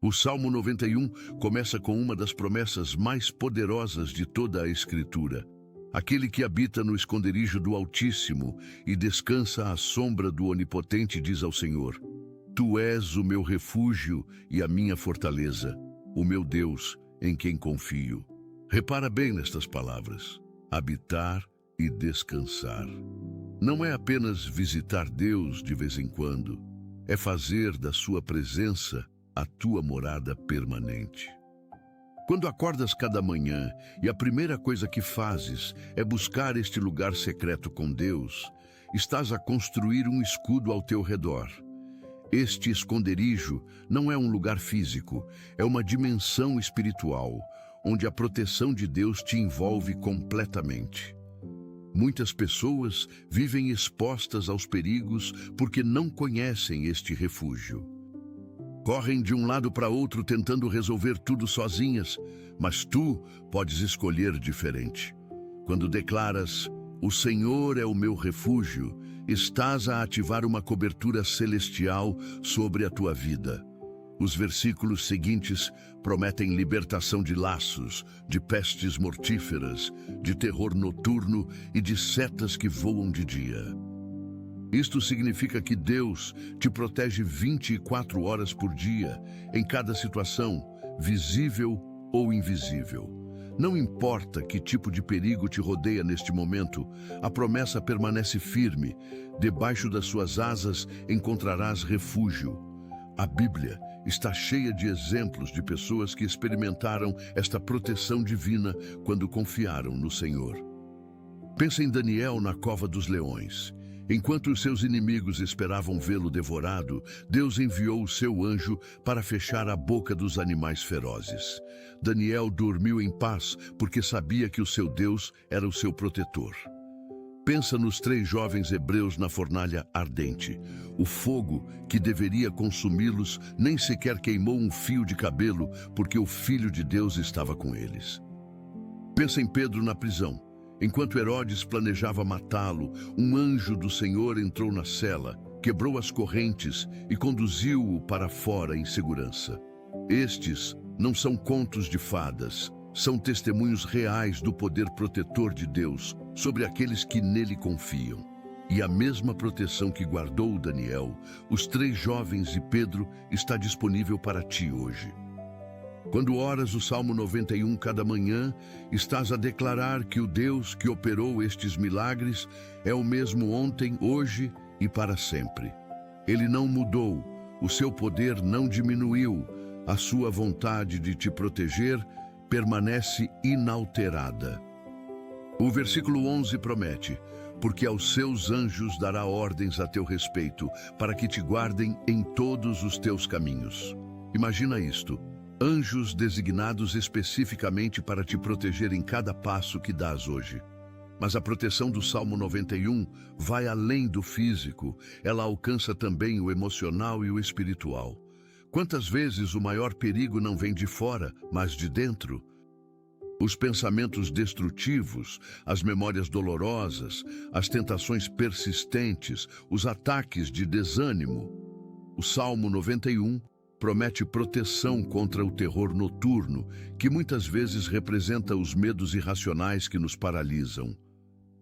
O Salmo 91 começa com uma das promessas mais poderosas de toda a Escritura. Aquele que habita no esconderijo do Altíssimo e descansa à sombra do Onipotente diz ao Senhor: Tu és o meu refúgio e a minha fortaleza, o meu Deus em quem confio. Repara bem nestas palavras: habitar e descansar. Não é apenas visitar Deus de vez em quando, é fazer da sua presença a tua morada permanente. Quando acordas cada manhã e a primeira coisa que fazes é buscar este lugar secreto com Deus, estás a construir um escudo ao teu redor. Este esconderijo não é um lugar físico, é uma dimensão espiritual, onde a proteção de Deus te envolve completamente. Muitas pessoas vivem expostas aos perigos porque não conhecem este refúgio. Correm de um lado para outro tentando resolver tudo sozinhas, mas tu podes escolher diferente. Quando declaras: o Senhor é o meu refúgio, estás a ativar uma cobertura celestial sobre a tua vida. Os versículos seguintes prometem libertação de laços, de pestes mortíferas, de terror noturno e de setas que voam de dia. Isto significa que Deus te protege 24 horas por dia, em cada situação, visível ou invisível. Não importa que tipo de perigo te rodeia neste momento, a promessa permanece firme. Debaixo das suas asas encontrarás refúgio. A Bíblia está cheia de exemplos de pessoas que experimentaram esta proteção divina quando confiaram no Senhor. Pensa em Daniel na cova dos leões. Enquanto os seus inimigos esperavam vê-lo devorado, Deus enviou o seu anjo para fechar a boca dos animais ferozes. Daniel dormiu em paz porque sabia que o seu Deus era o seu protetor. Pensa nos 3 jovens hebreus na fornalha ardente. O fogo que deveria consumi-los nem sequer queimou um fio de cabelo, porque o Filho de Deus estava com eles. Pensa em Pedro na prisão. Enquanto Herodes planejava matá-lo, um anjo do Senhor entrou na cela, quebrou as correntes e conduziu-o para fora em segurança. Estes não são contos de fadas, são testemunhos reais do poder protetor de Deus sobre aqueles que nele confiam. E a mesma proteção que guardou Daniel, os 3 jovens e Pedro está disponível para ti hoje. Quando oras o Salmo 91 cada manhã, estás a declarar que o Deus que operou estes milagres é o mesmo ontem, hoje e para sempre. Ele não mudou, o seu poder não diminuiu, a sua vontade de te proteger permanece inalterada. O versículo 11 promete: porque aos seus anjos dará ordens a teu respeito, para que te guardem em todos os teus caminhos. Imagina isto: anjos designados especificamente para te proteger em cada passo que dás hoje. Mas a proteção do Salmo 91 vai além do físico, ela alcança também o emocional e o espiritual. Quantas vezes o maior perigo não vem de fora, mas de dentro? Os pensamentos destrutivos, as memórias dolorosas, as tentações persistentes, os ataques de desânimo. O Salmo 91 promete proteção contra o terror noturno, que muitas vezes representa os medos irracionais que nos paralisam.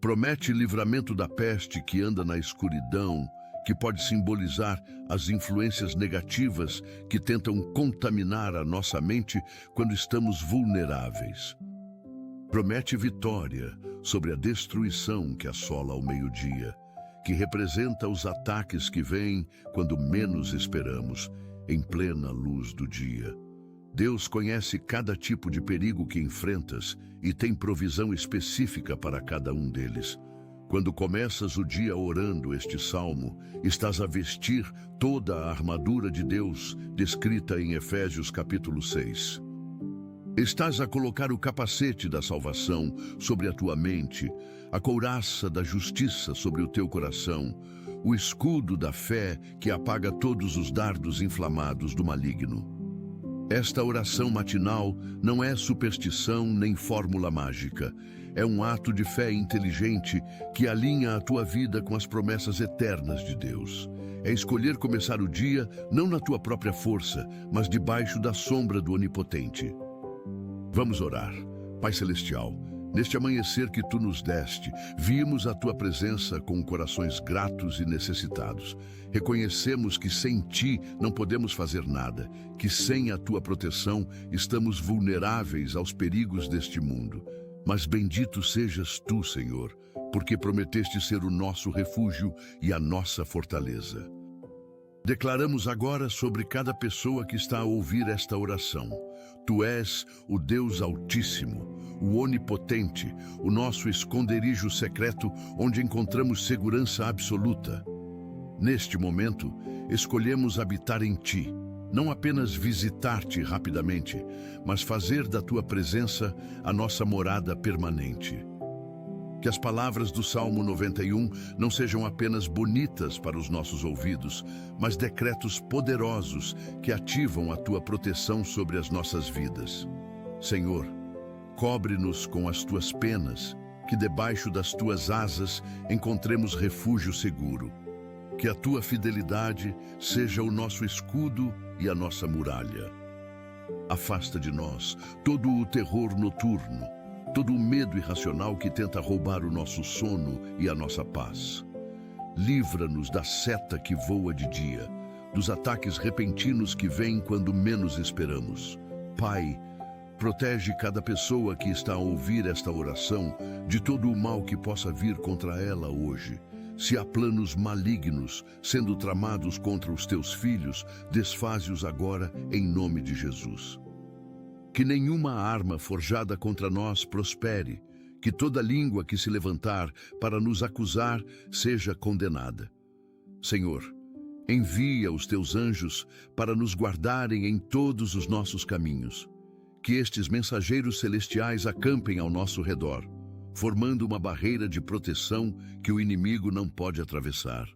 Promete livramento da peste que anda na escuridão, que pode simbolizar as influências negativas que tentam contaminar a nossa mente quando estamos vulneráveis. Promete vitória sobre a destruição que assola ao meio-dia, que representa os ataques que vêm quando menos esperamos, em plena luz do dia. Deus conhece cada tipo de perigo que enfrentas e tem provisão específica para cada um deles. Quando começas o dia orando este salmo, estás a vestir toda a armadura de Deus, descrita em Efésios capítulo 6. Estás a colocar o capacete da salvação sobre a tua mente, a couraça da justiça sobre o teu coração, o escudo da fé que apaga todos os dardos inflamados do maligno. Esta oração matinal não é superstição nem fórmula mágica. É um ato de fé inteligente que alinha a tua vida com as promessas eternas de Deus. é escolher começar o dia não na tua própria força, mas debaixo da sombra do Onipotente. Vamos orar. Pai Celestial, neste amanhecer que Tu nos deste, vimos a Tua presença com corações gratos e necessitados. Reconhecemos que sem Ti não podemos fazer nada, que sem a Tua proteção estamos vulneráveis aos perigos deste mundo. Mas bendito sejas Tu, Senhor, porque prometeste ser o nosso refúgio e a nossa fortaleza. Declaramos agora sobre cada pessoa que está a ouvir esta oração. Tu és o Deus Altíssimo, o Onipotente, o nosso esconderijo secreto onde encontramos segurança absoluta. Neste momento, escolhemos habitar em Ti, não apenas visitar-Te rapidamente, mas fazer da Tua presença a nossa morada permanente. Que as palavras do Salmo 91 não sejam apenas bonitas para os nossos ouvidos, mas decretos poderosos que ativam a Tua proteção sobre as nossas vidas. Senhor, cobre-nos com as Tuas penas, que debaixo das Tuas asas encontremos refúgio seguro. Que a Tua fidelidade seja o nosso escudo e a nossa muralha. Afasta de nós todo o terror noturno, todo o medo irracional que tenta roubar o nosso sono e a nossa paz. Livra-nos da seta que voa de dia, dos ataques repentinos que vêm quando menos esperamos. Pai, protege cada pessoa que está a ouvir esta oração de todo o mal que possa vir contra ela hoje. Se há planos malignos sendo tramados contra os Teus filhos, desfaze-os agora em nome de Jesus. Que nenhuma arma forjada contra nós prospere, que toda língua que se levantar para nos acusar seja condenada. Senhor, envia os Teus anjos para nos guardarem em todos os nossos caminhos. Que estes mensageiros celestiais acampem ao nosso redor, formando uma barreira de proteção que o inimigo não pode atravessar.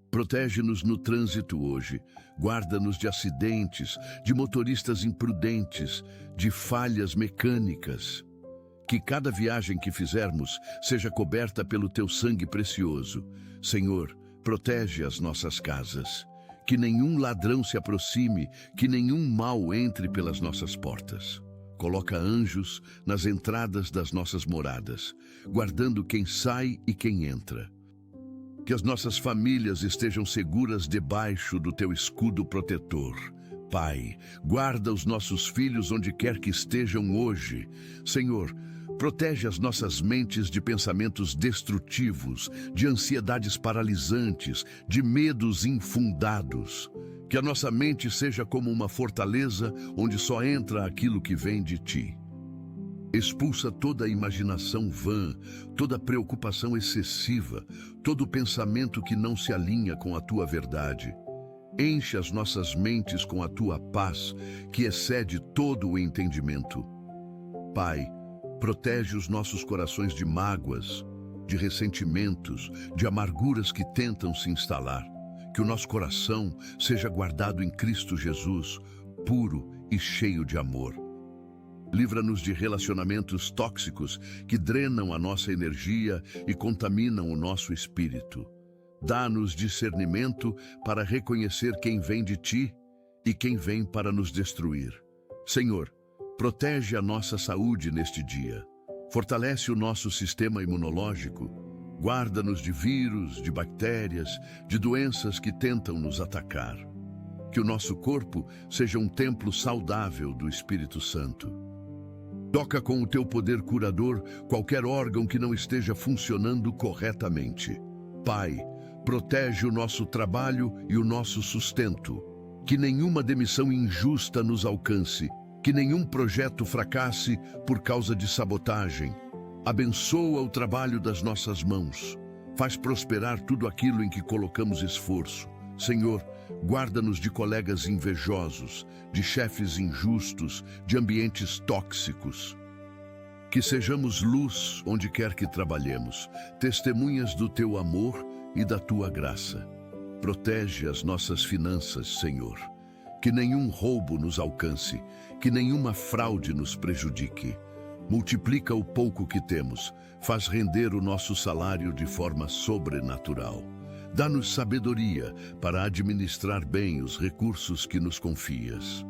Protege-nos no trânsito hoje, guarda-nos de acidentes, de motoristas imprudentes, de falhas mecânicas. Que cada viagem que fizermos seja coberta pelo Teu sangue precioso. Senhor, protege as nossas casas. Que nenhum ladrão se aproxime, que nenhum mal entre pelas nossas portas. Coloca anjos nas entradas das nossas moradas, guardando quem sai e quem entra. Que as nossas famílias estejam seguras debaixo do Teu escudo protetor. Pai, guarda os nossos filhos onde quer que estejam hoje. Senhor, protege as nossas mentes de pensamentos destrutivos, de ansiedades paralisantes, de medos infundados. Que a nossa mente seja como uma fortaleza onde só entra aquilo que vem de Ti. Expulsa toda a imaginação vã, toda preocupação excessiva, todo pensamento que não se alinha com a Tua verdade. Enche as nossas mentes com a Tua paz, que excede todo o entendimento. Pai, protege os nossos corações de mágoas, de ressentimentos, de amarguras que tentam se instalar. Que o nosso coração seja guardado em Cristo Jesus, puro e cheio de amor. Livra-nos de relacionamentos tóxicos que drenam a nossa energia e contaminam o nosso espírito. Dá-nos discernimento para reconhecer quem vem de Ti e quem vem para nos destruir. Senhor, protege a nossa saúde neste dia. Fortalece o nosso sistema imunológico. Guarda-nos de vírus, de bactérias, de doenças que tentam nos atacar. Que o nosso corpo seja um templo saudável do Espírito Santo. Toca com o Teu poder curador qualquer órgão que não esteja funcionando corretamente. Pai, protege o nosso trabalho e o nosso sustento. Que nenhuma demissão injusta nos alcance, que nenhum projeto fracasse por causa de sabotagem. Abençoa o trabalho das nossas mãos. Faz prosperar tudo aquilo em que colocamos esforço. Senhor, guarda-nos de colegas invejosos, de chefes injustos, de ambientes tóxicos. Que sejamos luz onde quer que trabalhemos, testemunhas do Teu amor e da Tua graça. Protege as nossas finanças, Senhor. Que nenhum roubo nos alcance, que nenhuma fraude nos prejudique. Multiplica o pouco que temos, faz render o nosso salário de forma sobrenatural. Dá-nos sabedoria para administrar bem os recursos que nos confias.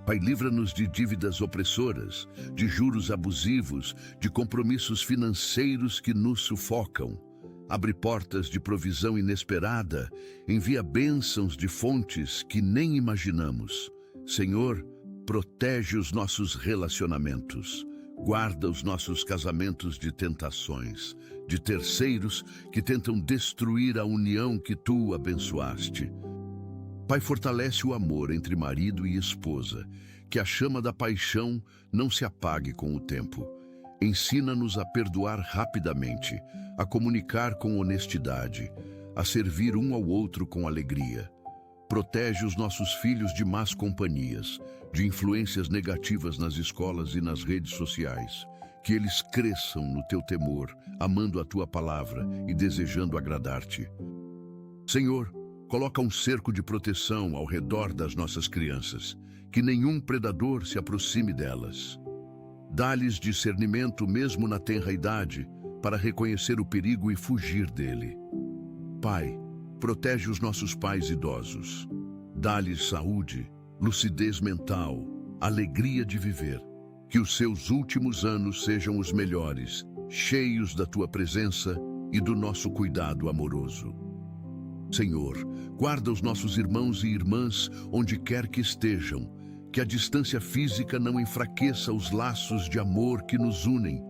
Pai, livra-nos de dívidas opressoras, de juros abusivos, de compromissos financeiros que nos sufocam. Abre portas de provisão inesperada, envia bênçãos de fontes que nem imaginamos. Senhor, protege os nossos relacionamentos. Guarda os nossos casamentos de tentações, de terceiros que tentam destruir a união que tu abençoaste. Pai, fortalece o amor entre marido e esposa, que a chama da paixão não se apague com o tempo. Ensina-nos a perdoar rapidamente, a comunicar com honestidade, a servir um ao outro com alegria. Protege os nossos filhos de más companhias, de influências negativas nas escolas e nas redes sociais. Que eles cresçam no teu temor, amando a tua palavra e desejando agradar-te. Senhor, coloca um cerco de proteção ao redor das nossas crianças, que nenhum predador se aproxime delas. Dá-lhes discernimento mesmo na tenra idade, para reconhecer o perigo e fugir dele. Pai, protege os nossos pais idosos. Dá-lhes saúde, lucidez mental, alegria de viver. Que os seus últimos anos sejam os melhores, cheios da tua presença e do nosso cuidado amoroso. Senhor, guarda os nossos irmãos e irmãs onde quer que estejam, que a distância física não enfraqueça os laços de amor que nos unem.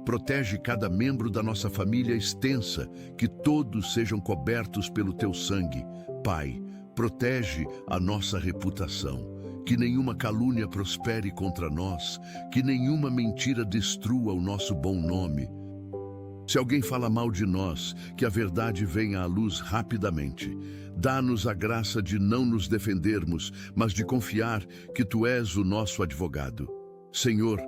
Protege cada membro da nossa família extensa, que todos sejam cobertos pelo teu sangue. Pai, protege a nossa reputação, que nenhuma calúnia prospere contra nós, que nenhuma mentira destrua o nosso bom nome. Se alguém fala mal de nós, que a verdade venha à luz rapidamente. Dá-nos a graça de não nos defendermos, mas de confiar que tu és o nosso advogado. Senhor,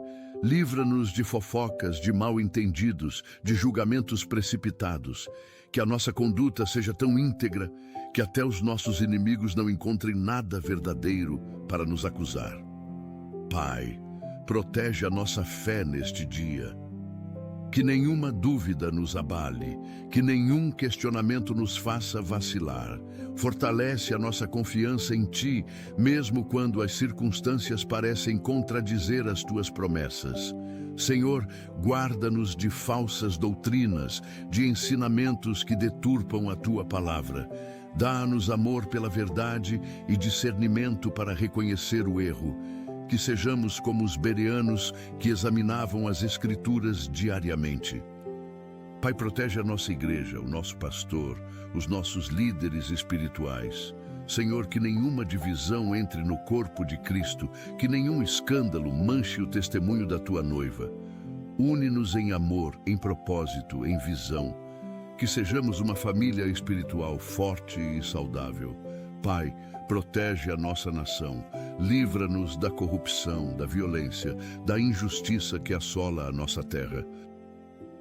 livra-nos de fofocas, de mal-entendidos, de julgamentos precipitados. Que a nossa conduta seja tão íntegra que até os nossos inimigos não encontrem nada verdadeiro para nos acusar. Pai, protege a nossa fé neste dia. Que nenhuma dúvida nos abale, que nenhum questionamento nos faça vacilar. Fortalece a nossa confiança em Ti, mesmo quando as circunstâncias parecem contradizer as Tuas promessas. Senhor, guarda-nos de falsas doutrinas, de ensinamentos que deturpam a Tua palavra. Dá-nos amor pela verdade e discernimento para reconhecer o erro. Que sejamos como os bereanos que examinavam as Escrituras diariamente. Pai, protege a nossa igreja, o nosso pastor, os nossos líderes espirituais. Senhor, que nenhuma divisão entre no corpo de Cristo, que nenhum escândalo manche o testemunho da Tua noiva. Une-nos em amor, em propósito, em visão. Que sejamos uma família espiritual forte e saudável. Pai, protege a nossa nação. Livra-nos da corrupção, da violência, da injustiça que assola a nossa terra.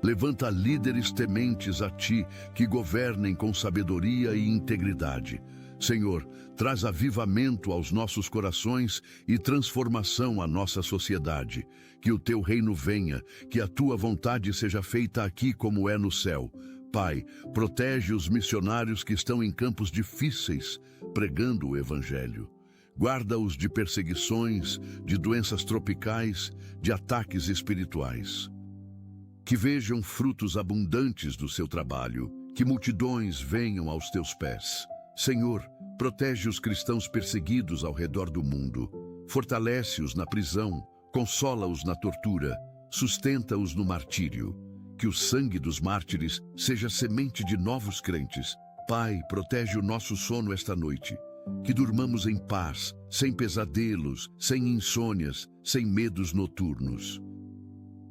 Levanta líderes tementes a Ti, que governem com sabedoria e integridade. Senhor, traz avivamento aos nossos corações e transformação à nossa sociedade. Que o Teu reino venha, que a Tua vontade seja feita aqui como é no céu. Pai, protege os missionários que estão em campos difíceis, pregando o Evangelho. Guarda-os de perseguições, de doenças tropicais, de ataques espirituais. Que vejam frutos abundantes do seu trabalho, que multidões venham aos teus pés. Senhor, protege os cristãos perseguidos ao redor do mundo. Fortalece-os na prisão, consola-os na tortura, sustenta-os no martírio. Que o sangue dos mártires seja semente de novos crentes. Pai, protege o nosso sono esta noite. Que durmamos em paz, sem pesadelos, sem insônias, sem medos noturnos.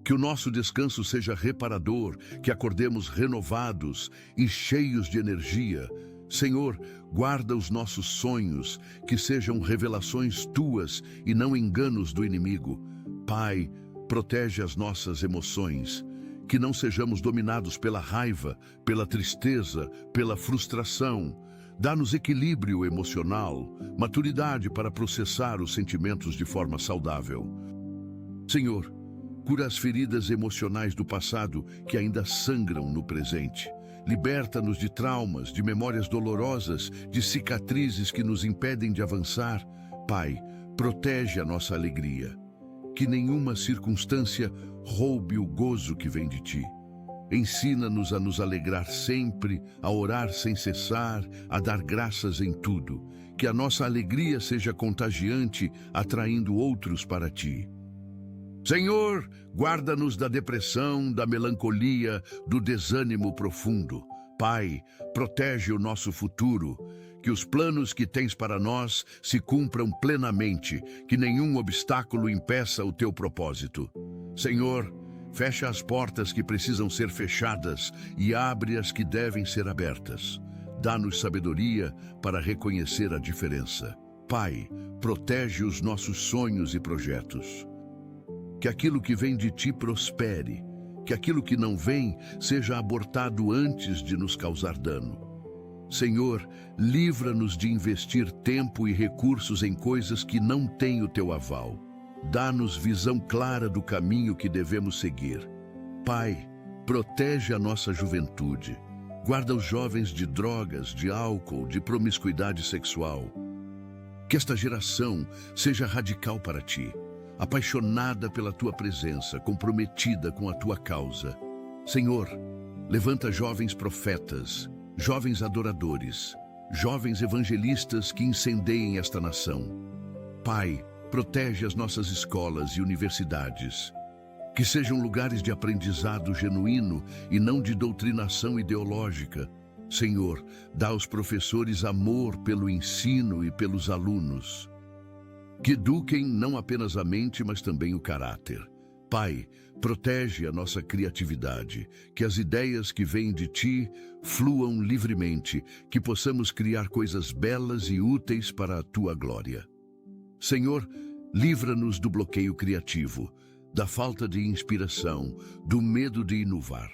Que o nosso descanso seja reparador, que acordemos renovados e cheios de energia. Senhor, guarda os nossos sonhos, que sejam revelações Tuas e não enganos do inimigo. Pai, protege as nossas emoções. Que não sejamos dominados pela raiva, pela tristeza, pela frustração. Dá-nos equilíbrio emocional, maturidade para processar os sentimentos de forma saudável. Senhor, cura as feridas emocionais do passado que ainda sangram no presente. Liberta-nos de traumas, de memórias dolorosas, de cicatrizes que nos impedem de avançar. Pai, protege a nossa alegria. Que nenhuma circunstância roube o gozo que vem de Ti. Ensina-nos a nos alegrar sempre, a orar sem cessar, a dar graças em tudo. Que a nossa alegria seja contagiante, atraindo outros para Ti. Senhor, guarda-nos da depressão, da melancolia, do desânimo profundo. Pai, protege o nosso futuro. Que os planos que tens para nós se cumpram plenamente, que nenhum obstáculo impeça o Teu propósito. Senhor, fecha as portas que precisam ser fechadas e abre as que devem ser abertas. Dá-nos sabedoria para reconhecer a diferença. Pai, protege os nossos sonhos e projetos. Que aquilo que vem de Ti prospere, que aquilo que não vem seja abortado antes de nos causar dano. Senhor, livra-nos de investir tempo e recursos em coisas que não têm o Teu aval. Dá-nos visão clara do caminho que devemos seguir. Pai, protege a nossa juventude. Guarda os jovens de drogas, de álcool, de promiscuidade sexual. Que esta geração seja radical para Ti, apaixonada pela Tua presença, comprometida com a Tua causa. Senhor, levanta jovens profetas, jovens adoradores, jovens evangelistas que incendeiem esta nação. Pai, protege as nossas escolas e universidades. Que sejam lugares de aprendizado genuíno e não de doutrinação ideológica. Senhor, dá aos professores amor pelo ensino e pelos alunos. Que eduquem não apenas a mente, mas também o caráter. Pai, protege a nossa criatividade, que as ideias que vêm de Ti fluam livremente, que possamos criar coisas belas e úteis para a Tua glória. Senhor, livra-nos do bloqueio criativo, da falta de inspiração, do medo de inovar.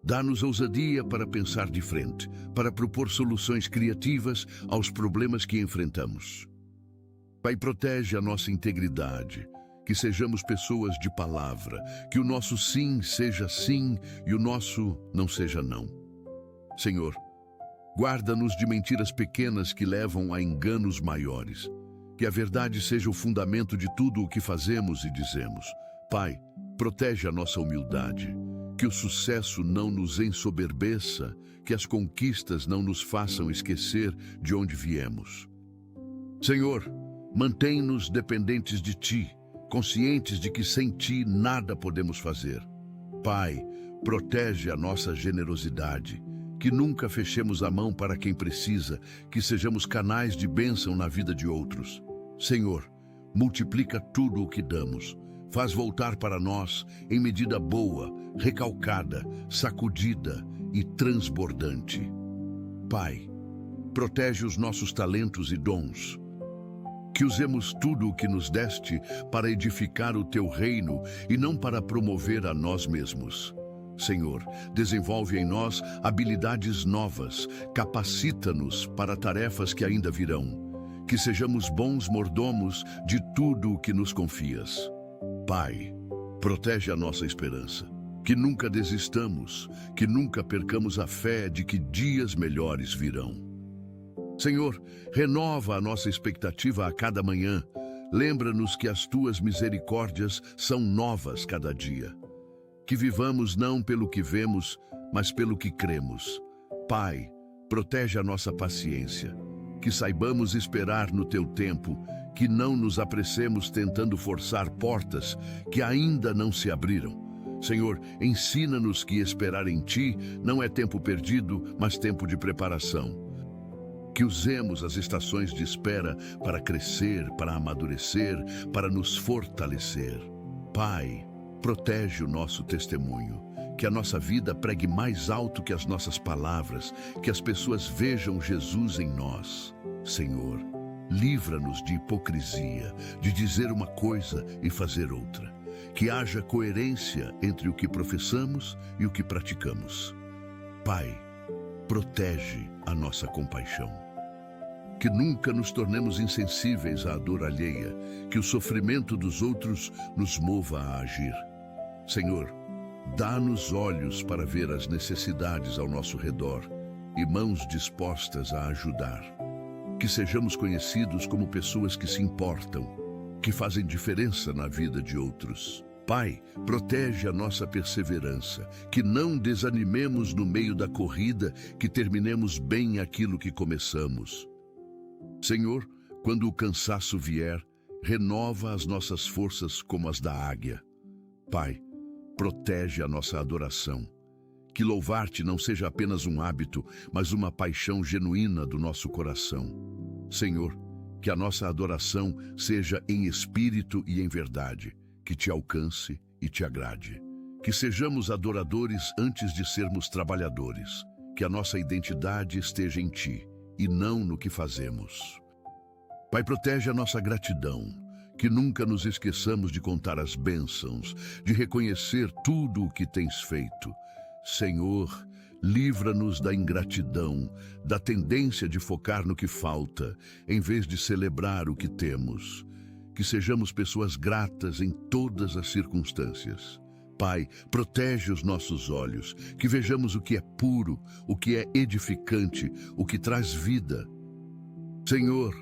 Dá-nos ousadia para pensar de frente, para propor soluções criativas aos problemas que enfrentamos. Pai, protege a nossa integridade, que sejamos pessoas de palavra, que o nosso sim seja sim e o nosso não seja não. Senhor, guarda-nos de mentiras pequenas que levam a enganos maiores. Que a verdade seja o fundamento de tudo o que fazemos e dizemos. Pai, protege a nossa humildade, que o sucesso não nos ensoberbeça, que as conquistas não nos façam esquecer de onde viemos. Senhor, mantém-nos dependentes de Ti, conscientes de que sem Ti nada podemos fazer. Pai, protege a nossa generosidade, que nunca fechemos a mão para quem precisa, que sejamos canais de bênção na vida de outros. Senhor, multiplica tudo o que damos, faz voltar para nós em medida boa, recalcada, sacudida e transbordante. Pai, protege os nossos talentos e dons, que usemos tudo o que nos deste para edificar o Teu reino e não para promover a nós mesmos. Senhor, desenvolve em nós habilidades novas, capacita-nos para tarefas que ainda virão, que sejamos bons mordomos de tudo o que nos confias. Pai, protege a nossa esperança, que nunca desistamos, que nunca percamos a fé de que dias melhores virão. Senhor, renova a nossa expectativa a cada manhã. Lembra-nos que as Tuas misericórdias são novas cada dia. Que vivamos não pelo que vemos, mas pelo que cremos. Pai, protege a nossa paciência. Que saibamos esperar no Teu tempo, que não nos apressemos tentando forçar portas que ainda não se abriram. Senhor, ensina-nos que esperar em Ti não é tempo perdido, mas tempo de preparação. Que usemos as estações de espera para crescer, para amadurecer, para nos fortalecer. Pai, protege o nosso testemunho, que a nossa vida pregue mais alto que as nossas palavras, que as pessoas vejam Jesus em nós. Senhor, livra-nos de hipocrisia, de dizer uma coisa e fazer outra. Que haja coerência entre o que professamos e o que praticamos. Pai, protege a nossa compaixão. Que nunca nos tornemos insensíveis à dor alheia, que o sofrimento dos outros nos mova a agir. Senhor, Dá-nos olhos para ver as necessidades ao nosso redor e mãos dispostas a ajudar. Que sejamos conhecidos como pessoas que se importam, que fazem diferença na vida de outros. Pai, protege a nossa perseverança, que não desanimemos no meio da corrida, que terminemos bem aquilo que começamos. Senhor, quando o cansaço vier, renova as nossas forças como as da águia. Pai, protege a nossa adoração. Que louvar-te não seja apenas um hábito, mas uma paixão genuína do nosso coração. Senhor, que a nossa adoração seja em espírito e em verdade, que te alcance e te agrade. Que sejamos adoradores antes de sermos trabalhadores. Que a nossa identidade esteja em ti e não no que fazemos. Pai, protege a nossa gratidão. Que nunca nos esqueçamos de contar as bênçãos, de reconhecer tudo o que tens feito. Senhor, livra-nos da ingratidão, da tendência de focar no que falta, em vez de celebrar o que temos. Que sejamos pessoas gratas em todas as circunstâncias. Pai, protege os nossos olhos, que vejamos o que é puro, o que é edificante, o que traz vida. Senhor,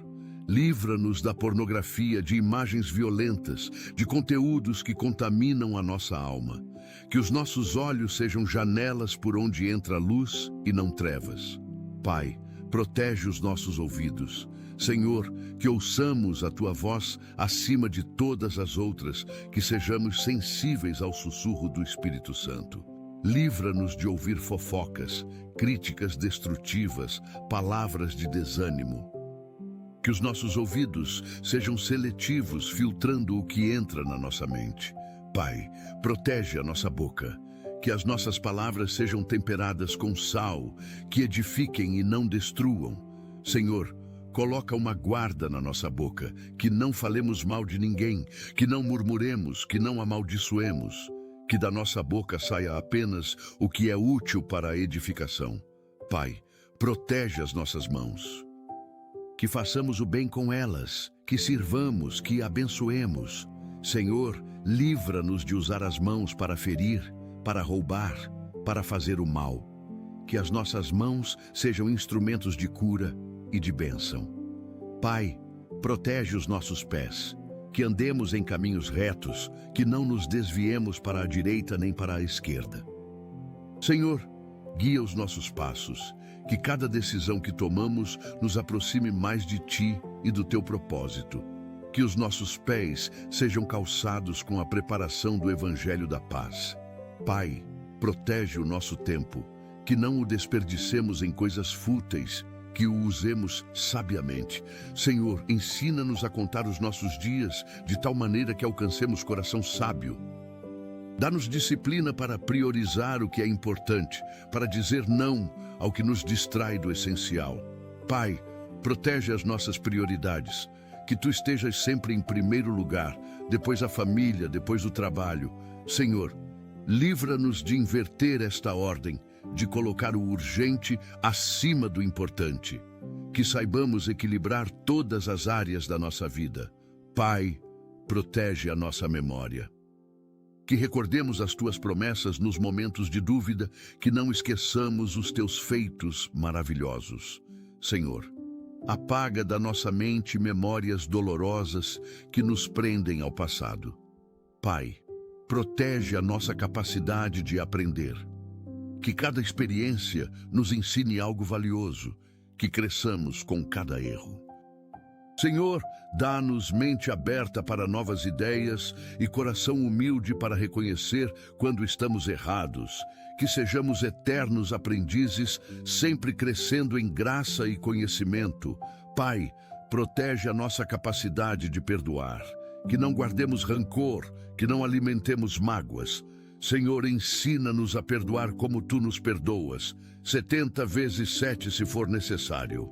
livra-nos da pornografia, de imagens violentas, de conteúdos que contaminam a nossa alma. Que os nossos olhos sejam janelas por onde entra luz e não trevas. Pai, protege os nossos ouvidos. Senhor, que ouçamos a tua voz acima de todas as outras, que sejamos sensíveis ao sussurro do Espírito Santo. Livra-nos de ouvir fofocas, críticas destrutivas, palavras de desânimo. Que os nossos ouvidos sejam seletivos, filtrando o que entra na nossa mente. Pai, protege a nossa boca. Que as nossas palavras sejam temperadas com sal, que edifiquem e não destruam. Senhor, coloca uma guarda na nossa boca, que não falemos mal de ninguém, que não murmuremos, que não amaldiçoemos. Que da nossa boca saia apenas o que é útil para a edificação. Pai, protege as nossas mãos. Que façamos o bem com elas, que sirvamos, que abençoemos. Senhor, livra-nos de usar as mãos para ferir, para roubar, para fazer o mal. Que as nossas mãos sejam instrumentos de cura e de bênção. Pai, protege os nossos pés, que andemos em caminhos retos, que não nos desviemos para a direita nem para a esquerda. Senhor, guia os nossos passos, que cada decisão que tomamos nos aproxime mais de ti e do teu propósito. Que os nossos pés sejam calçados com a preparação do Evangelho da Paz. Pai, protege o nosso tempo, que não o desperdicemos em coisas fúteis, que o usemos sabiamente. Senhor, ensina-nos a contar os nossos dias de tal maneira que alcancemos coração sábio. Dá-nos disciplina para priorizar o que é importante, para dizer não ao que nos distrai do essencial. Pai, protege as nossas prioridades, que tu estejas sempre em primeiro lugar, depois a família, depois o trabalho. Senhor, livra-nos de inverter esta ordem, de colocar o urgente acima do importante. Que saibamos equilibrar todas as áreas da nossa vida. Pai, protege a nossa memória. Que recordemos as tuas promessas nos momentos de dúvida, que não esqueçamos os teus feitos maravilhosos. Senhor, apaga da nossa mente memórias dolorosas que nos prendem ao passado. Pai, protege a nossa capacidade de aprender. Que cada experiência nos ensine algo valioso, que cresçamos com cada erro. Senhor, dá-nos mente aberta para novas ideias e coração humilde para reconhecer quando estamos errados. Que sejamos eternos aprendizes, sempre crescendo em graça e conhecimento. Pai, protege a nossa capacidade de perdoar. Que não guardemos rancor, que não alimentemos mágoas. Senhor, ensina-nos a perdoar como tu nos perdoas, 70 vezes 7 se for necessário.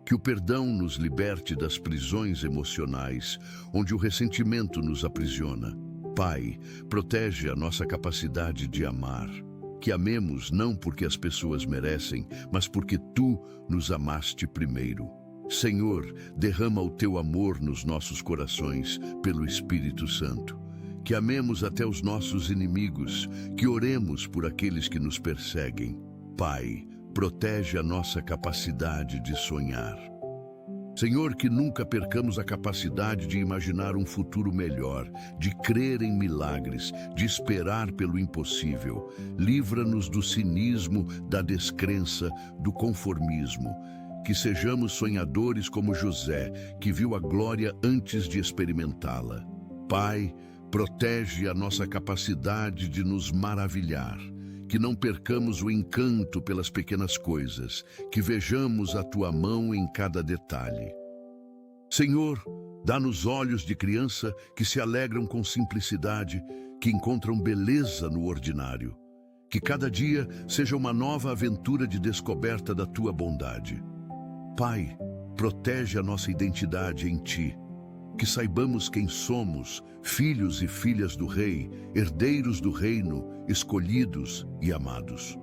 Que o perdão nos liberte das prisões emocionais, onde o ressentimento nos aprisiona. Pai, protege a nossa capacidade de amar. Que amemos não porque as pessoas merecem, mas porque tu nos amaste primeiro. Senhor, derrama o teu amor nos nossos corações pelo Espírito Santo. que amemos até os nossos inimigos, que oremos por aqueles que nos perseguem. Pai, protege a nossa capacidade de sonhar. Senhor, que nunca percamos a capacidade de imaginar um futuro melhor, de crer em milagres, de esperar pelo impossível. Livra-nos do cinismo, da descrença, do conformismo. Que sejamos sonhadores como José, que viu a glória antes de experimentá-la. Pai, protege a nossa capacidade de nos maravilhar. Que não percamos o encanto pelas pequenas coisas, que vejamos a Tua mão em cada detalhe. Senhor, dá-nos olhos de criança que se alegram com simplicidade, que encontram beleza no ordinário. Que cada dia seja uma nova aventura de descoberta da Tua bondade. Pai, protege a nossa identidade em Ti. Que saibamos quem somos, filhos e filhas do Rei, herdeiros do reino, escolhidos e amados.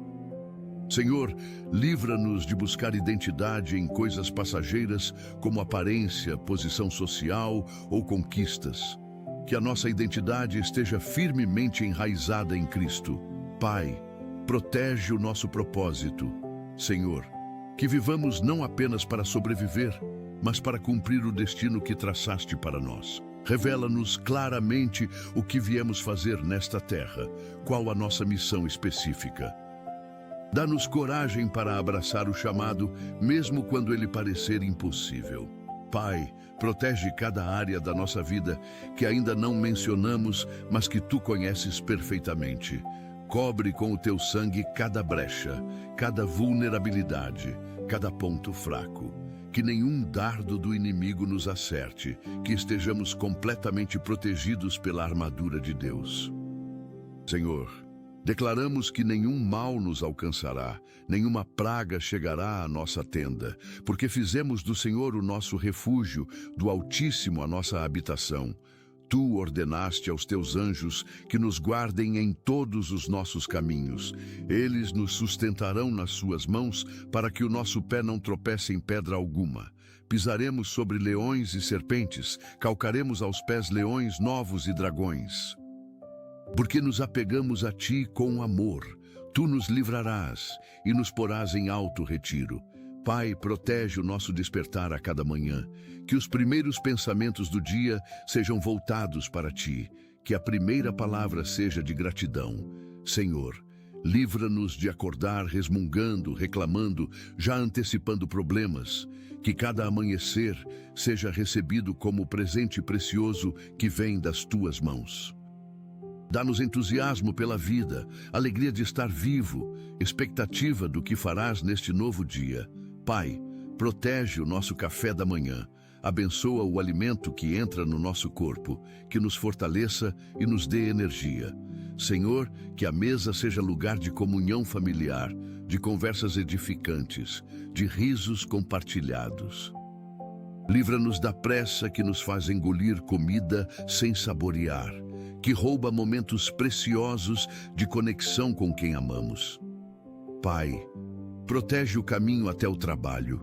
Senhor, livra-nos de buscar identidade em coisas passageiras como aparência, posição social ou conquistas. Que a nossa identidade esteja firmemente enraizada em Cristo. Pai, protege o nosso propósito. Senhor, que vivamos não apenas para sobreviver, mas para cumprir o destino que traçaste para nós. Revela-nos claramente o que viemos fazer nesta terra, qual a nossa missão específica. Dá-nos coragem para abraçar o chamado, mesmo quando ele parecer impossível. Pai, protege cada área da nossa vida que ainda não mencionamos, mas que Tu conheces perfeitamente. Cobre com o Teu sangue cada brecha, cada vulnerabilidade, cada ponto fraco. Que nenhum dardo do inimigo nos acerte, que estejamos completamente protegidos pela armadura de Deus. Senhor, declaramos que nenhum mal nos alcançará, nenhuma praga chegará à nossa tenda, porque fizemos do Senhor o nosso refúgio, do Altíssimo a nossa habitação. Tu ordenaste aos Teus anjos que nos guardem em todos os nossos caminhos. Eles nos sustentarão nas suas mãos para que o nosso pé não tropece em pedra alguma. Pisaremos sobre leões e serpentes, calcaremos aos pés leões novos e dragões. Porque nos apegamos a Ti com amor, Tu nos livrarás e nos porás em alto retiro. Pai, protege o nosso despertar a cada manhã, que os primeiros pensamentos do dia sejam voltados para Ti, que a primeira palavra seja de gratidão. Senhor, livra-nos de acordar resmungando, reclamando, já antecipando problemas, que cada amanhecer seja recebido como presente precioso que vem das Tuas mãos. Dá-nos entusiasmo pela vida, alegria de estar vivo, expectativa do que farás neste novo dia. Pai, protege o nosso café da manhã, abençoa o alimento que entra no nosso corpo, que nos fortaleça e nos dê energia. Senhor, que a mesa seja lugar de comunhão familiar, de conversas edificantes, de risos compartilhados. Livra-nos da pressa que nos faz engolir comida sem saborear, que rouba momentos preciosos de conexão com quem amamos. Pai, protege o caminho até o trabalho.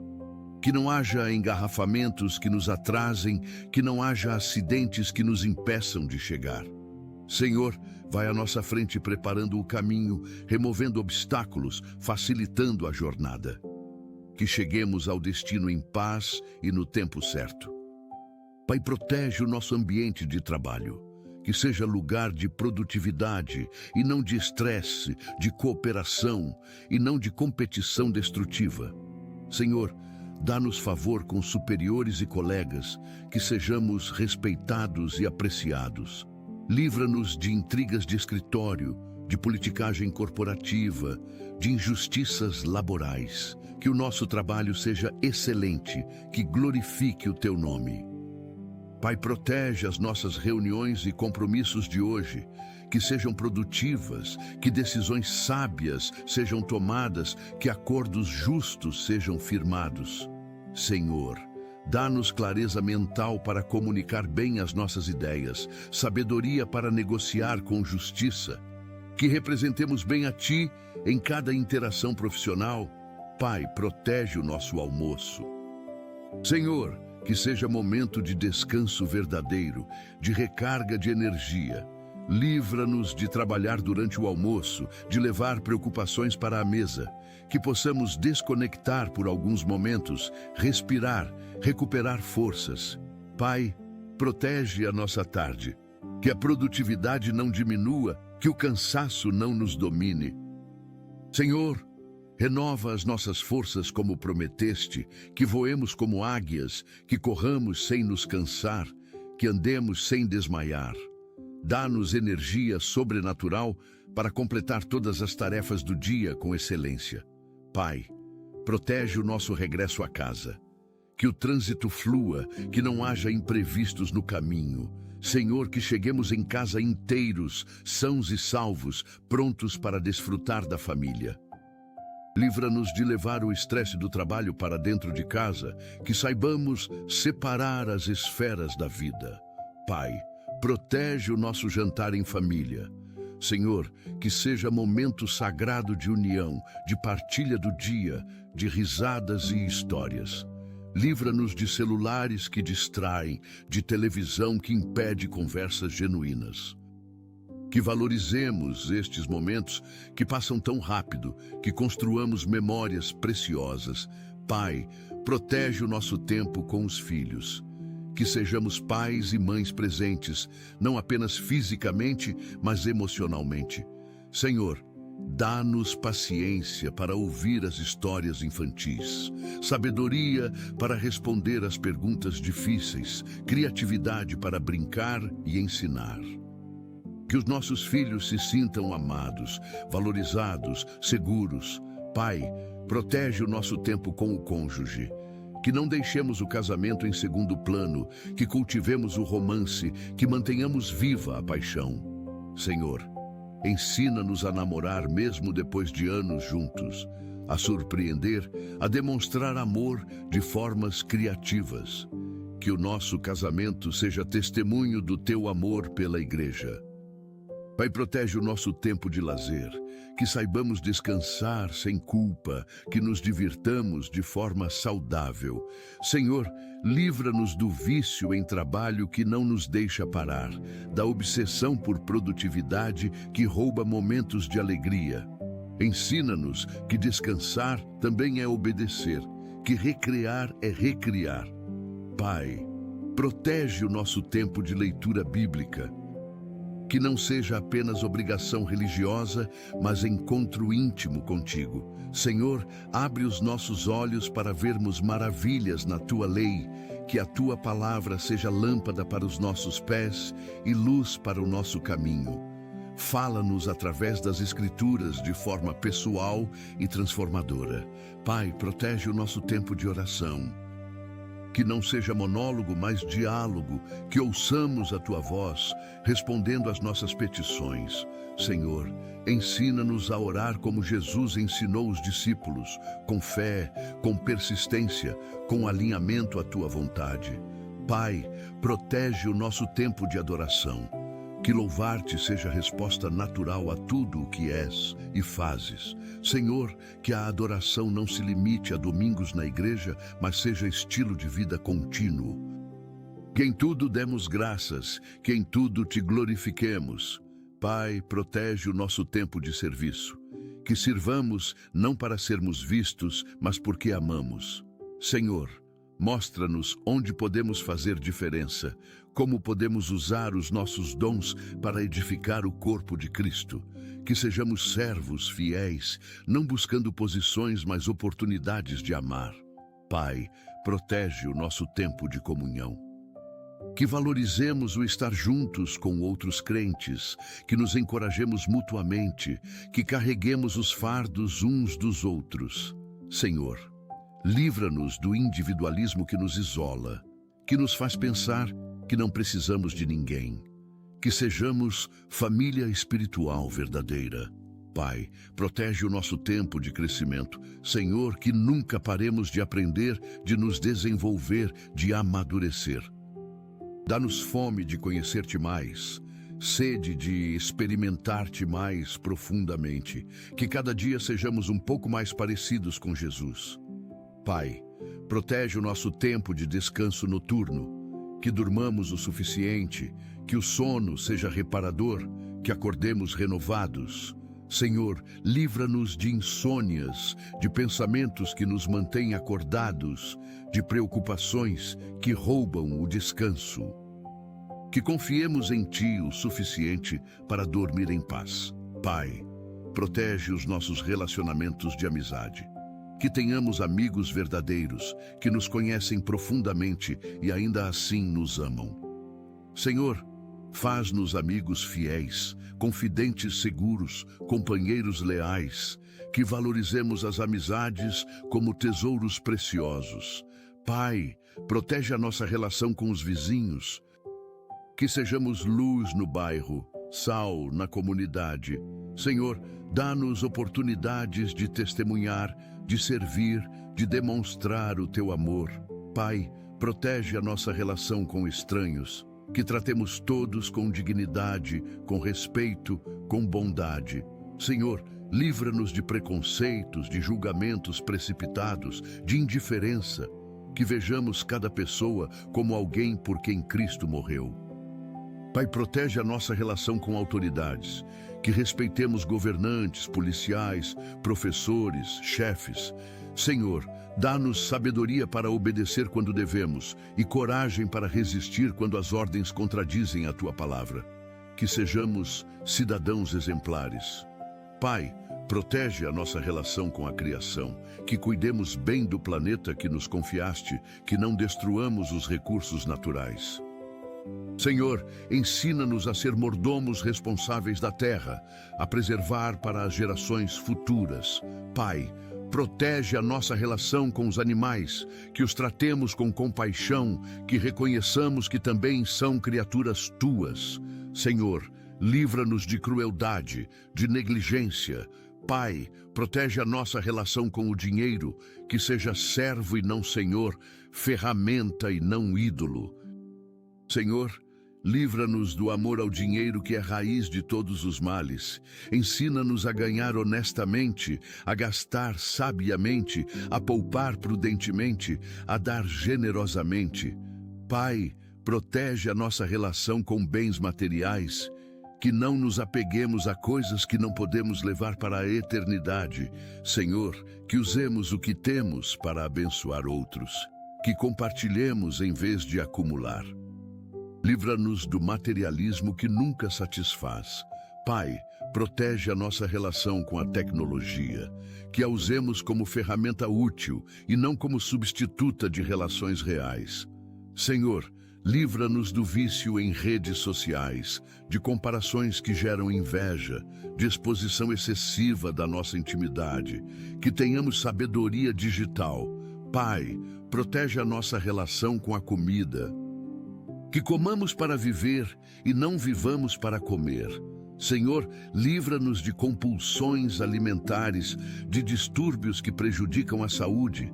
Que não haja engarrafamentos que nos atrasem, que não haja acidentes que nos impeçam de chegar. Senhor, vai à nossa frente preparando o caminho, removendo obstáculos, facilitando a jornada. Que cheguemos ao destino em paz e no tempo certo. Pai, protege o nosso ambiente de trabalho. Que seja lugar de produtividade e não de estresse, de cooperação e não de competição destrutiva. Senhor, dá-nos favor com superiores e colegas, que sejamos respeitados e apreciados. Livra-nos de intrigas de escritório, de politicagem corporativa, de injustiças laborais. Que o nosso trabalho seja excelente, que glorifique o Teu nome. Pai, protege as nossas reuniões e compromissos de hoje, que sejam produtivas, que decisões sábias sejam tomadas, que acordos justos sejam firmados. Senhor, dá-nos clareza mental para comunicar bem as nossas ideias, sabedoria para negociar com justiça, que representemos bem a Ti em cada interação profissional. Pai, protege o nosso almoço. Senhor, que seja momento de descanso verdadeiro, de recarga de energia. livra-nos de trabalhar durante o almoço, de levar preocupações para a mesa, que possamos desconectar por alguns momentos, respirar, recuperar forças. Pai, protege a nossa tarde, que a produtividade não diminua, que o cansaço não nos domine. Senhor, renova as nossas forças como prometeste, que voemos como águias, que corramos sem nos cansar, que andemos sem desmaiar. Dá-nos energia sobrenatural para completar todas as tarefas do dia com excelência. Pai, protege o nosso regresso à casa. Que o trânsito flua, que não haja imprevistos no caminho. Senhor, que cheguemos em casa inteiros, sãos e salvos, prontos para desfrutar da família. Livra-nos de levar o estresse do trabalho para dentro de casa, que saibamos separar as esferas da vida. Pai, protege o nosso jantar em família. Senhor, que seja momento sagrado de união, de partilha do dia, de risadas e histórias. Livra-nos de celulares que distraem, de televisão que impede conversas genuínas. Que valorizemos estes momentos que passam tão rápido, que construamos memórias preciosas. Pai, protege o nosso tempo com os filhos. Que sejamos pais e mães presentes, não apenas fisicamente, mas emocionalmente. Senhor, dá-nos paciência para ouvir as histórias infantis, sabedoria para responder às perguntas difíceis, criatividade para brincar e ensinar. Que os nossos filhos se sintam amados, valorizados, seguros. Pai, protege o nosso tempo com o cônjuge. Que não deixemos o casamento em segundo plano, que cultivemos o romance, que mantenhamos viva a paixão. Senhor, ensina-nos a namorar mesmo depois de anos juntos, a surpreender, a demonstrar amor de formas criativas. Que o nosso casamento seja testemunho do teu amor pela igreja. Pai, protege o nosso tempo de lazer, que saibamos descansar sem culpa, que nos divirtamos de forma saudável. Senhor, livra-nos do vício em trabalho que não nos deixa parar, da obsessão por produtividade que rouba momentos de alegria. Ensina-nos que descansar também é obedecer, que recrear é recriar. Pai, protege o nosso tempo de leitura bíblica, que não seja apenas obrigação religiosa, mas encontro íntimo contigo. Senhor, abre os nossos olhos para vermos maravilhas na tua lei, que a tua palavra seja lâmpada para os nossos pés e luz para o nosso caminho. Fala-nos através das Escrituras de forma pessoal e transformadora. Pai, protege o nosso tempo de oração. Que não seja monólogo, mas diálogo, que ouçamos a tua voz, respondendo às nossas petições. Senhor, ensina-nos a orar como Jesus ensinou os discípulos, com fé, com persistência, com alinhamento à tua vontade. Pai, protege o nosso tempo de adoração. Que louvar-te seja resposta natural a tudo o que és e fazes. Senhor, que a adoração não se limite a domingos na igreja, mas seja estilo de vida contínuo. Que em tudo demos graças, que em tudo te glorifiquemos. Pai, protege o nosso tempo de serviço. Que sirvamos não para sermos vistos, mas porque amamos. Senhor, mostra-nos onde podemos fazer diferença, como podemos usar os nossos dons para edificar o corpo de Cristo. Que sejamos servos fiéis, não buscando posições, mas oportunidades de amar. Pai, protege o nosso tempo de comunhão. Que valorizemos o estar juntos com outros crentes, que nos encorajemos mutuamente, que carreguemos os fardos uns dos outros. Senhor, livra-nos do individualismo que nos isola, que nos faz pensar que não precisamos de ninguém. Que sejamos família espiritual verdadeira. Pai, protege o nosso tempo de crescimento. Senhor, que nunca paremos de aprender, de nos desenvolver, de amadurecer. Dá-nos fome de conhecer-te mais, sede de experimentar-te mais profundamente, que cada dia sejamos um pouco mais parecidos com Jesus. Pai, protege o nosso tempo de descanso noturno, que durmamos o suficiente, que o sono seja reparador, que acordemos renovados. Senhor, livra-nos de insônias, de pensamentos que nos mantêm acordados, de preocupações que roubam o descanso. Que confiemos em Ti o suficiente para dormir em paz. Pai, protege os nossos relacionamentos de amizade. Que tenhamos amigos verdadeiros, que nos conhecem profundamente e ainda assim nos amam. Senhor, faz-nos amigos fiéis, confidentes seguros, companheiros leais, que valorizemos as amizades como tesouros preciosos. Pai, protege a nossa relação com os vizinhos, que sejamos luz no bairro, sal na comunidade. Senhor, dá-nos oportunidades de testemunhar, de servir, de demonstrar o Teu amor. Pai, protege a nossa relação com estranhos, que tratemos todos com dignidade, com respeito, com bondade. Senhor, livra-nos de preconceitos, de julgamentos precipitados, de indiferença, que vejamos cada pessoa como alguém por quem Cristo morreu. Pai, protege a nossa relação com autoridades, que respeitemos governantes, policiais, professores, chefes. Senhor, dá-nos sabedoria para obedecer quando devemos e coragem para resistir quando as ordens contradizem a Tua palavra. Que sejamos cidadãos exemplares. Pai, protege a nossa relação com a criação, que cuidemos bem do planeta que nos confiaste, que não destruamos os recursos naturais. Senhor, ensina-nos a ser mordomos responsáveis da terra, a preservar para as gerações futuras. Pai, protege a nossa relação com os animais, que os tratemos com compaixão, que reconheçamos que também são criaturas Tuas. Senhor, livra-nos de crueldade, de negligência. Pai, protege a nossa relação com o dinheiro, que seja servo e não senhor, ferramenta e não ídolo. Senhor, livra-nos do amor ao dinheiro, que é raiz de todos os males. Ensina-nos a ganhar honestamente, a gastar sabiamente, a poupar prudentemente, a dar generosamente. Pai, protege a nossa relação com bens materiais, que não nos apeguemos a coisas que não podemos levar para a eternidade. Senhor, que usemos o que temos para abençoar outros, que compartilhemos em vez de acumular. Livra-nos do materialismo que nunca satisfaz. Pai, protege a nossa relação com a tecnologia, que a usemos como ferramenta útil e não como substituta de relações reais. Senhor, livra-nos do vício em redes sociais, de comparações que geram inveja, de exposição excessiva da nossa intimidade, que tenhamos sabedoria digital. Pai, protege a nossa relação com a comida, que comamos para viver e não vivamos para comer. Senhor, livra-nos de compulsões alimentares, de distúrbios que prejudicam a saúde.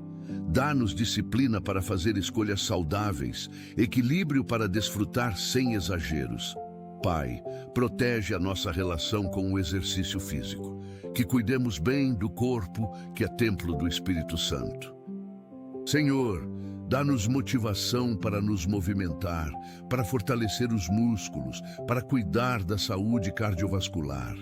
Dá-nos disciplina para fazer escolhas saudáveis, equilíbrio para desfrutar sem exageros. Pai, protege a nossa relação com o exercício físico, que cuidemos bem do corpo, que é templo do Espírito Santo. Senhor, dá-nos motivação para nos movimentar, para fortalecer os músculos, para cuidar da saúde cardiovascular.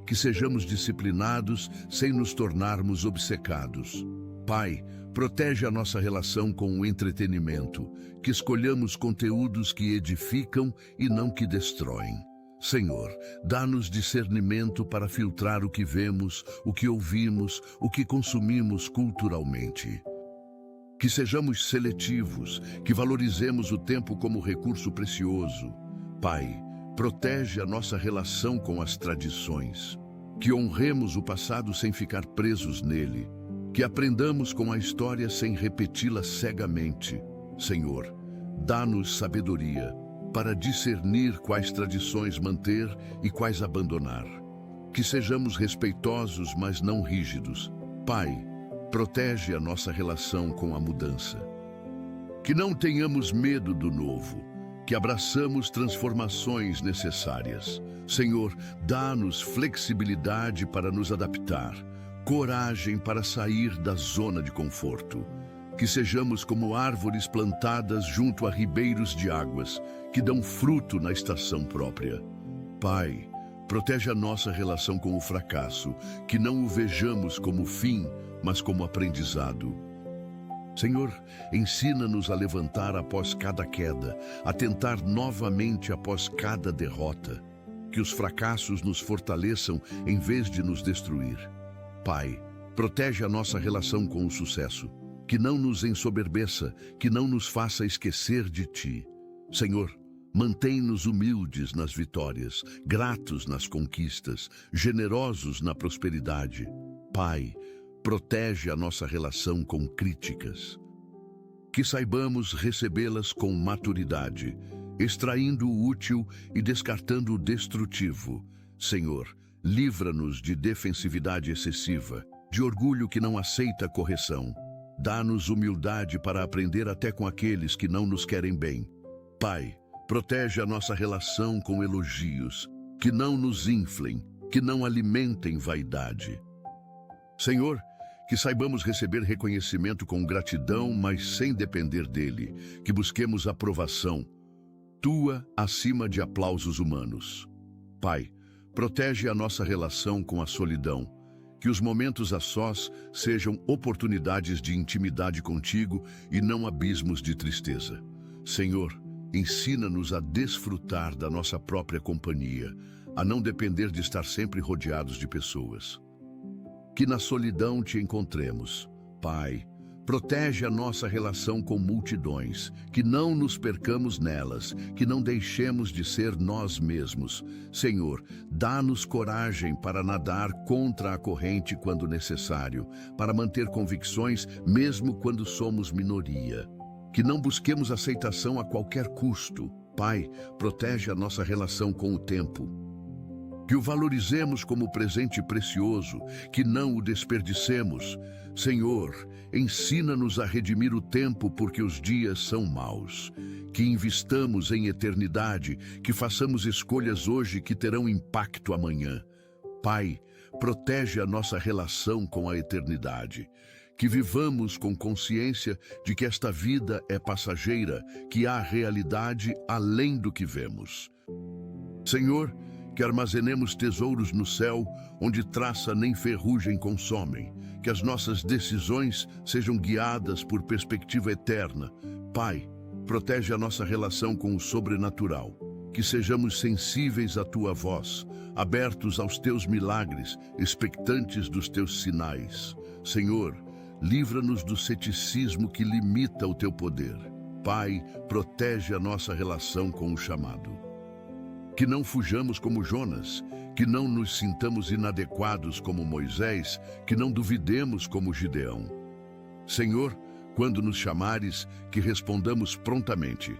Que sejamos disciplinados sem nos tornarmos obcecados. Pai, protege a nossa relação com o entretenimento, que escolhamos conteúdos que edificam e não que destroem. Senhor, dá-nos discernimento para filtrar o que vemos, o que ouvimos, o que consumimos culturalmente. Que sejamos seletivos, que valorizemos o tempo como recurso precioso. Pai, protege a nossa relação com as tradições, que honremos o passado sem ficar presos nele, que aprendamos com a história sem repeti-la cegamente. Senhor, dá-nos sabedoria para discernir quais tradições manter e quais abandonar. Que sejamos respeitosos, mas não rígidos. Pai, protege a nossa relação com a mudança. Que não tenhamos medo do novo, que abraçamos transformações necessárias. Senhor, dá-nos flexibilidade para nos adaptar, coragem para sair da zona de conforto. que sejamos como árvores plantadas junto a ribeiros de águas, que dão fruto na estação própria. Pai, protege a nossa relação com o fracasso, que não o vejamos como fim, mas como aprendizado. Senhor, ensina-nos a levantar após cada queda, a tentar novamente após cada derrota. Que os fracassos nos fortaleçam em vez de nos destruir. Pai, protege a nossa relação com o sucesso, que não nos ensoberbeça, que não nos faça esquecer de Ti. Senhor, mantém-nos humildes nas vitórias, gratos nas conquistas, generosos na prosperidade. Pai, protege a nossa relação com críticas. Que saibamos recebê-las com maturidade, extraindo o útil e descartando o destrutivo. Senhor, livra-nos de defensividade excessiva, de orgulho que não aceita correção. Dá-nos humildade para aprender até com aqueles que não nos querem bem. Pai, protege a nossa relação com elogios, que não nos inflem, que não alimentem vaidade. Senhor, que saibamos receber reconhecimento com gratidão, mas sem depender dele, que busquemos aprovação Tua acima de aplausos humanos. Pai, protege a nossa relação com a solidão, que os momentos a sós sejam oportunidades de intimidade contigo e não abismos de tristeza. Senhor, ensina-nos a desfrutar da nossa própria companhia, a não depender de estar sempre rodeados de pessoas. Que na solidão te encontremos. Pai, protege a nossa relação com multidões, que não nos percamos nelas, que não deixemos de ser nós mesmos. Senhor, dá-nos coragem para nadar contra a corrente quando necessário, para manter convicções mesmo quando somos minoria. Que não busquemos aceitação a qualquer custo. Pai, protege a nossa relação com o tempo. Que o valorizemos como presente precioso, que não o desperdicemos. Senhor, ensina-nos a redimir o tempo porque os dias são maus. Que investamos em eternidade, que façamos escolhas hoje que terão impacto amanhã. Pai, protege a nossa relação com a eternidade. Que vivamos com consciência de que esta vida é passageira, que há realidade além do que vemos. Senhor, que armazenemos tesouros no céu, onde traça nem ferrugem consomem. Que as nossas decisões sejam guiadas por perspectiva eterna. Pai, protege a nossa relação com o sobrenatural. Que sejamos sensíveis à Tua voz, abertos aos Teus milagres, expectantes dos Teus sinais. Senhor, livra-nos do ceticismo que limita o Teu poder. Pai, protege a nossa relação com o chamado. Que não fujamos como Jonas, que não nos sintamos inadequados como Moisés, que não duvidemos como Gideão. Senhor, quando nos chamares, que respondamos prontamente: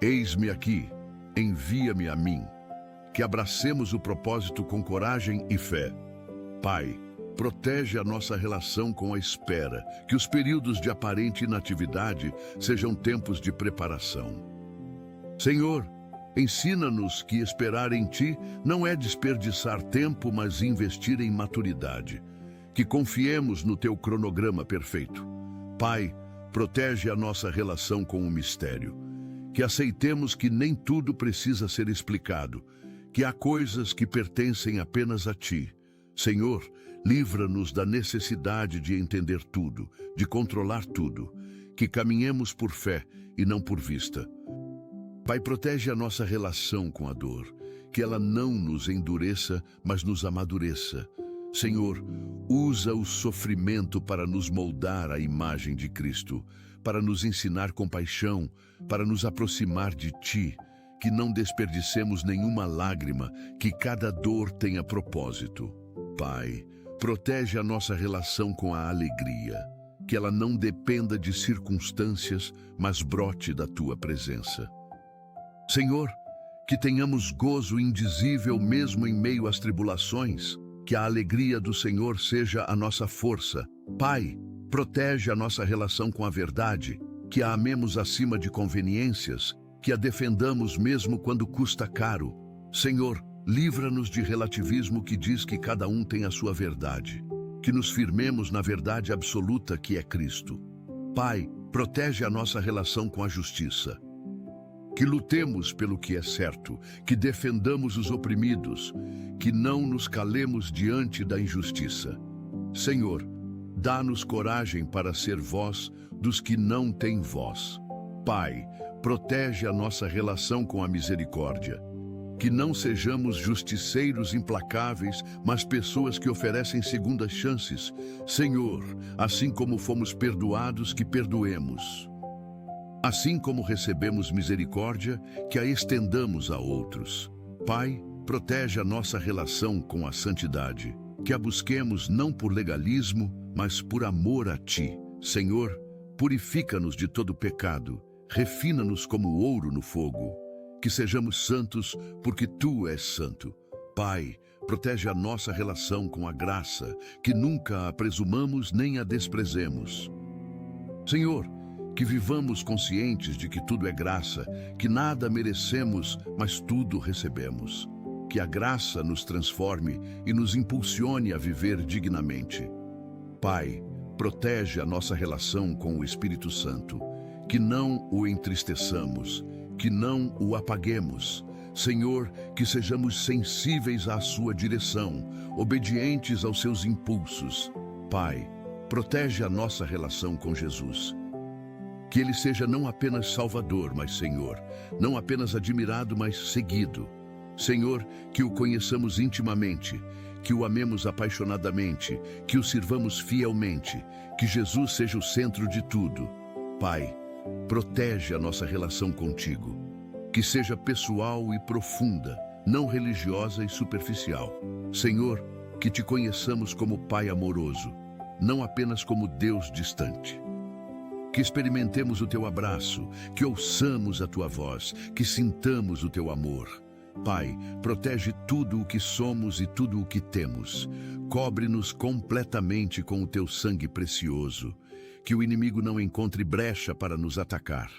eis-me aqui, envia-me a mim. Que abracemos o propósito com coragem e fé. Pai, protege a nossa relação com a espera, que os períodos de aparente inatividade sejam tempos de preparação. Senhor, ensina-nos que esperar em Ti não é desperdiçar tempo, mas investir em maturidade. Que confiemos no Teu cronograma perfeito. Pai, protege a nossa relação com o mistério. Que aceitemos que nem tudo precisa ser explicado, que há coisas que pertencem apenas a Ti. Senhor, livra-nos da necessidade de entender tudo, de controlar tudo. Que caminhemos por fé e não por vista. Pai, protege a nossa relação com a dor, que ela não nos endureça, mas nos amadureça. Senhor, usa o sofrimento para nos moldar à imagem de Cristo, para nos ensinar compaixão, para nos aproximar de Ti, que não desperdicemos nenhuma lágrima, que cada dor tenha propósito. Pai, protege a nossa relação com a alegria, que ela não dependa de circunstâncias, mas brote da Tua presença. Senhor, que tenhamos gozo indizível mesmo em meio às tribulações, que a alegria do Senhor seja a nossa força. Pai, protege a nossa relação com a verdade, que a amemos acima de conveniências, que a defendamos mesmo quando custa caro. Senhor, livra-nos de relativismo que diz que cada um tem a sua verdade, que nos firmemos na verdade absoluta que é Cristo. Pai, protege a nossa relação com a justiça. Que lutemos pelo que é certo, que defendamos os oprimidos, que não nos calemos diante da injustiça. Senhor, dá-nos coragem para ser voz dos que não têm voz. Pai, protege a nossa relação com a misericórdia. Que não sejamos justiceiros implacáveis, mas pessoas que oferecem segundas chances. Senhor, assim como fomos perdoados, que perdoemos. Assim como recebemos misericórdia, que a estendamos a outros. Pai, protege a nossa relação com a santidade. Que a busquemos não por legalismo, mas por amor a Ti. Senhor, purifica-nos de todo pecado. Refina-nos como ouro no fogo. Que sejamos santos, porque Tu és santo. Pai, protege a nossa relação com a graça, que nunca a presumamos nem a desprezemos. Senhor, que vivamos conscientes de que tudo é graça, que nada merecemos, mas tudo recebemos. Que a graça nos transforme e nos impulsione a viver dignamente. Pai, protege a nossa relação com o Espírito Santo, que não o entristeçamos, que não o apaguemos. Senhor, que sejamos sensíveis à sua direção, obedientes aos seus impulsos. Pai, protege a nossa relação com Jesus. Que Ele seja não apenas Salvador, mas Senhor, não apenas admirado, mas seguido. Senhor, que o conheçamos intimamente, que o amemos apaixonadamente, que o sirvamos fielmente, que Jesus seja o centro de tudo. Pai, protege a nossa relação contigo, que seja pessoal e profunda, não religiosa e superficial. Senhor, que te conheçamos como Pai amoroso, não apenas como Deus distante. Que experimentemos o teu abraço, que ouçamos a tua voz, que sintamos o teu amor. Pai, protege tudo o que somos e tudo o que temos. Cobre-nos completamente com o teu sangue precioso. Que o inimigo não encontre brecha para nos atacar.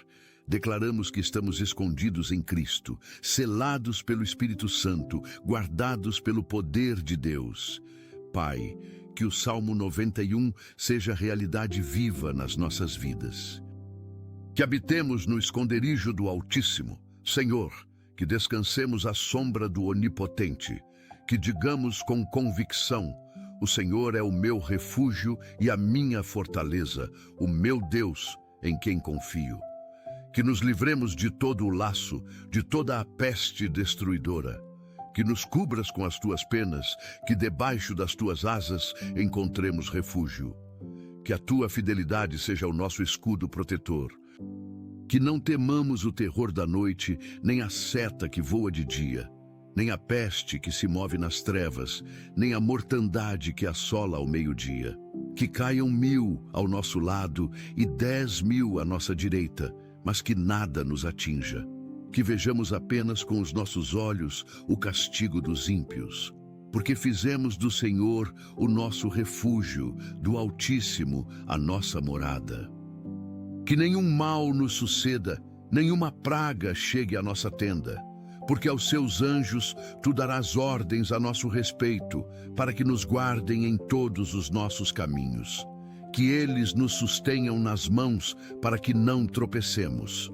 Declaramos que estamos escondidos em Cristo, selados pelo Espírito Santo, guardados pelo poder de Deus. Pai, que o Salmo 91 seja realidade viva nas nossas vidas. Que habitemos no esconderijo do Altíssimo. Senhor, que descansemos à sombra do Onipotente. Que digamos com convicção: o Senhor é o meu refúgio e a minha fortaleza, o meu Deus em quem confio. Que nos livremos de todo o laço, de toda a peste destruidora. Que nos cubras com as tuas penas, que debaixo das tuas asas encontremos refúgio. Que a tua fidelidade seja o nosso escudo protetor. Que não temamos o terror da noite, nem a seta que voa de dia, nem a peste que se move nas trevas, nem a mortandade que assola ao meio-dia. Que caiam 1000 ao nosso lado e 10.000 à nossa direita, mas que nada nos atinja. Que vejamos apenas com os nossos olhos o castigo dos ímpios, porque fizemos do Senhor o nosso refúgio, do Altíssimo a nossa morada. Que nenhum mal nos suceda, nenhuma praga chegue à nossa tenda, porque aos seus anjos tu darás ordens a nosso respeito, para que nos guardem em todos os nossos caminhos. Que eles nos sustenham nas mãos, para que não tropecemos.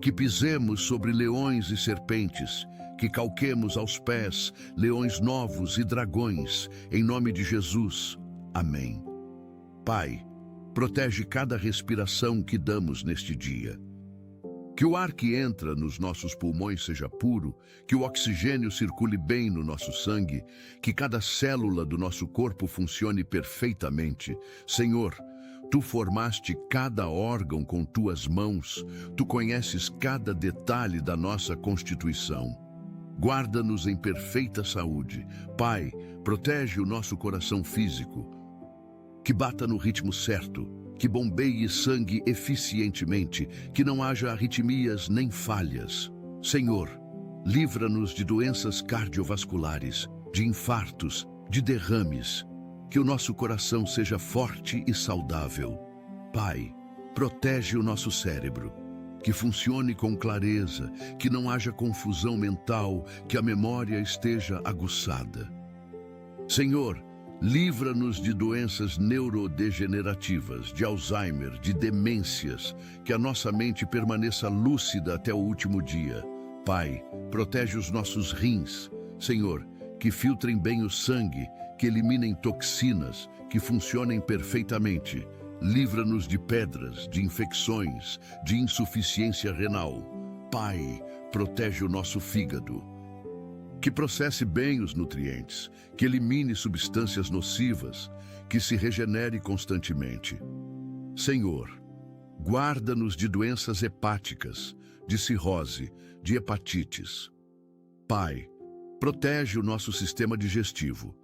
Que pisemos sobre leões e serpentes, que calquemos aos pés leões novos e dragões, em nome de Jesus. Amém. Pai, protege cada respiração que damos neste dia. Que o ar que entra nos nossos pulmões seja puro, que o oxigênio circule bem no nosso sangue, que cada célula do nosso corpo funcione perfeitamente. Senhor, Tu formaste cada órgão com Tuas mãos, Tu conheces cada detalhe da nossa constituição. Guarda-nos em perfeita saúde. Pai, protege o nosso coração físico, que bata no ritmo certo, que bombeie sangue eficientemente, que não haja arritmias nem falhas. Senhor, livra-nos de doenças cardiovasculares, de infartos, de derrames. Que o nosso coração seja forte e saudável. Pai, protege o nosso cérebro, que funcione com clareza, que não haja confusão mental, que a memória esteja aguçada. Senhor, Livra-nos de doenças neurodegenerativas, de Alzheimer, de demências, que a nossa mente permaneça lúcida até o último dia. Pai, protege os nossos rins, Senhor, que filtrem bem o sangue, que eliminem toxinas, que funcionem perfeitamente. Livra-nos de pedras, de infecções, de insuficiência renal. Pai, protege o nosso fígado, que processe bem os nutrientes, que elimine substâncias nocivas, que se regenere constantemente. Senhor, guarda-nos de doenças hepáticas, de cirrose, de hepatites. Pai, protege o nosso sistema digestivo,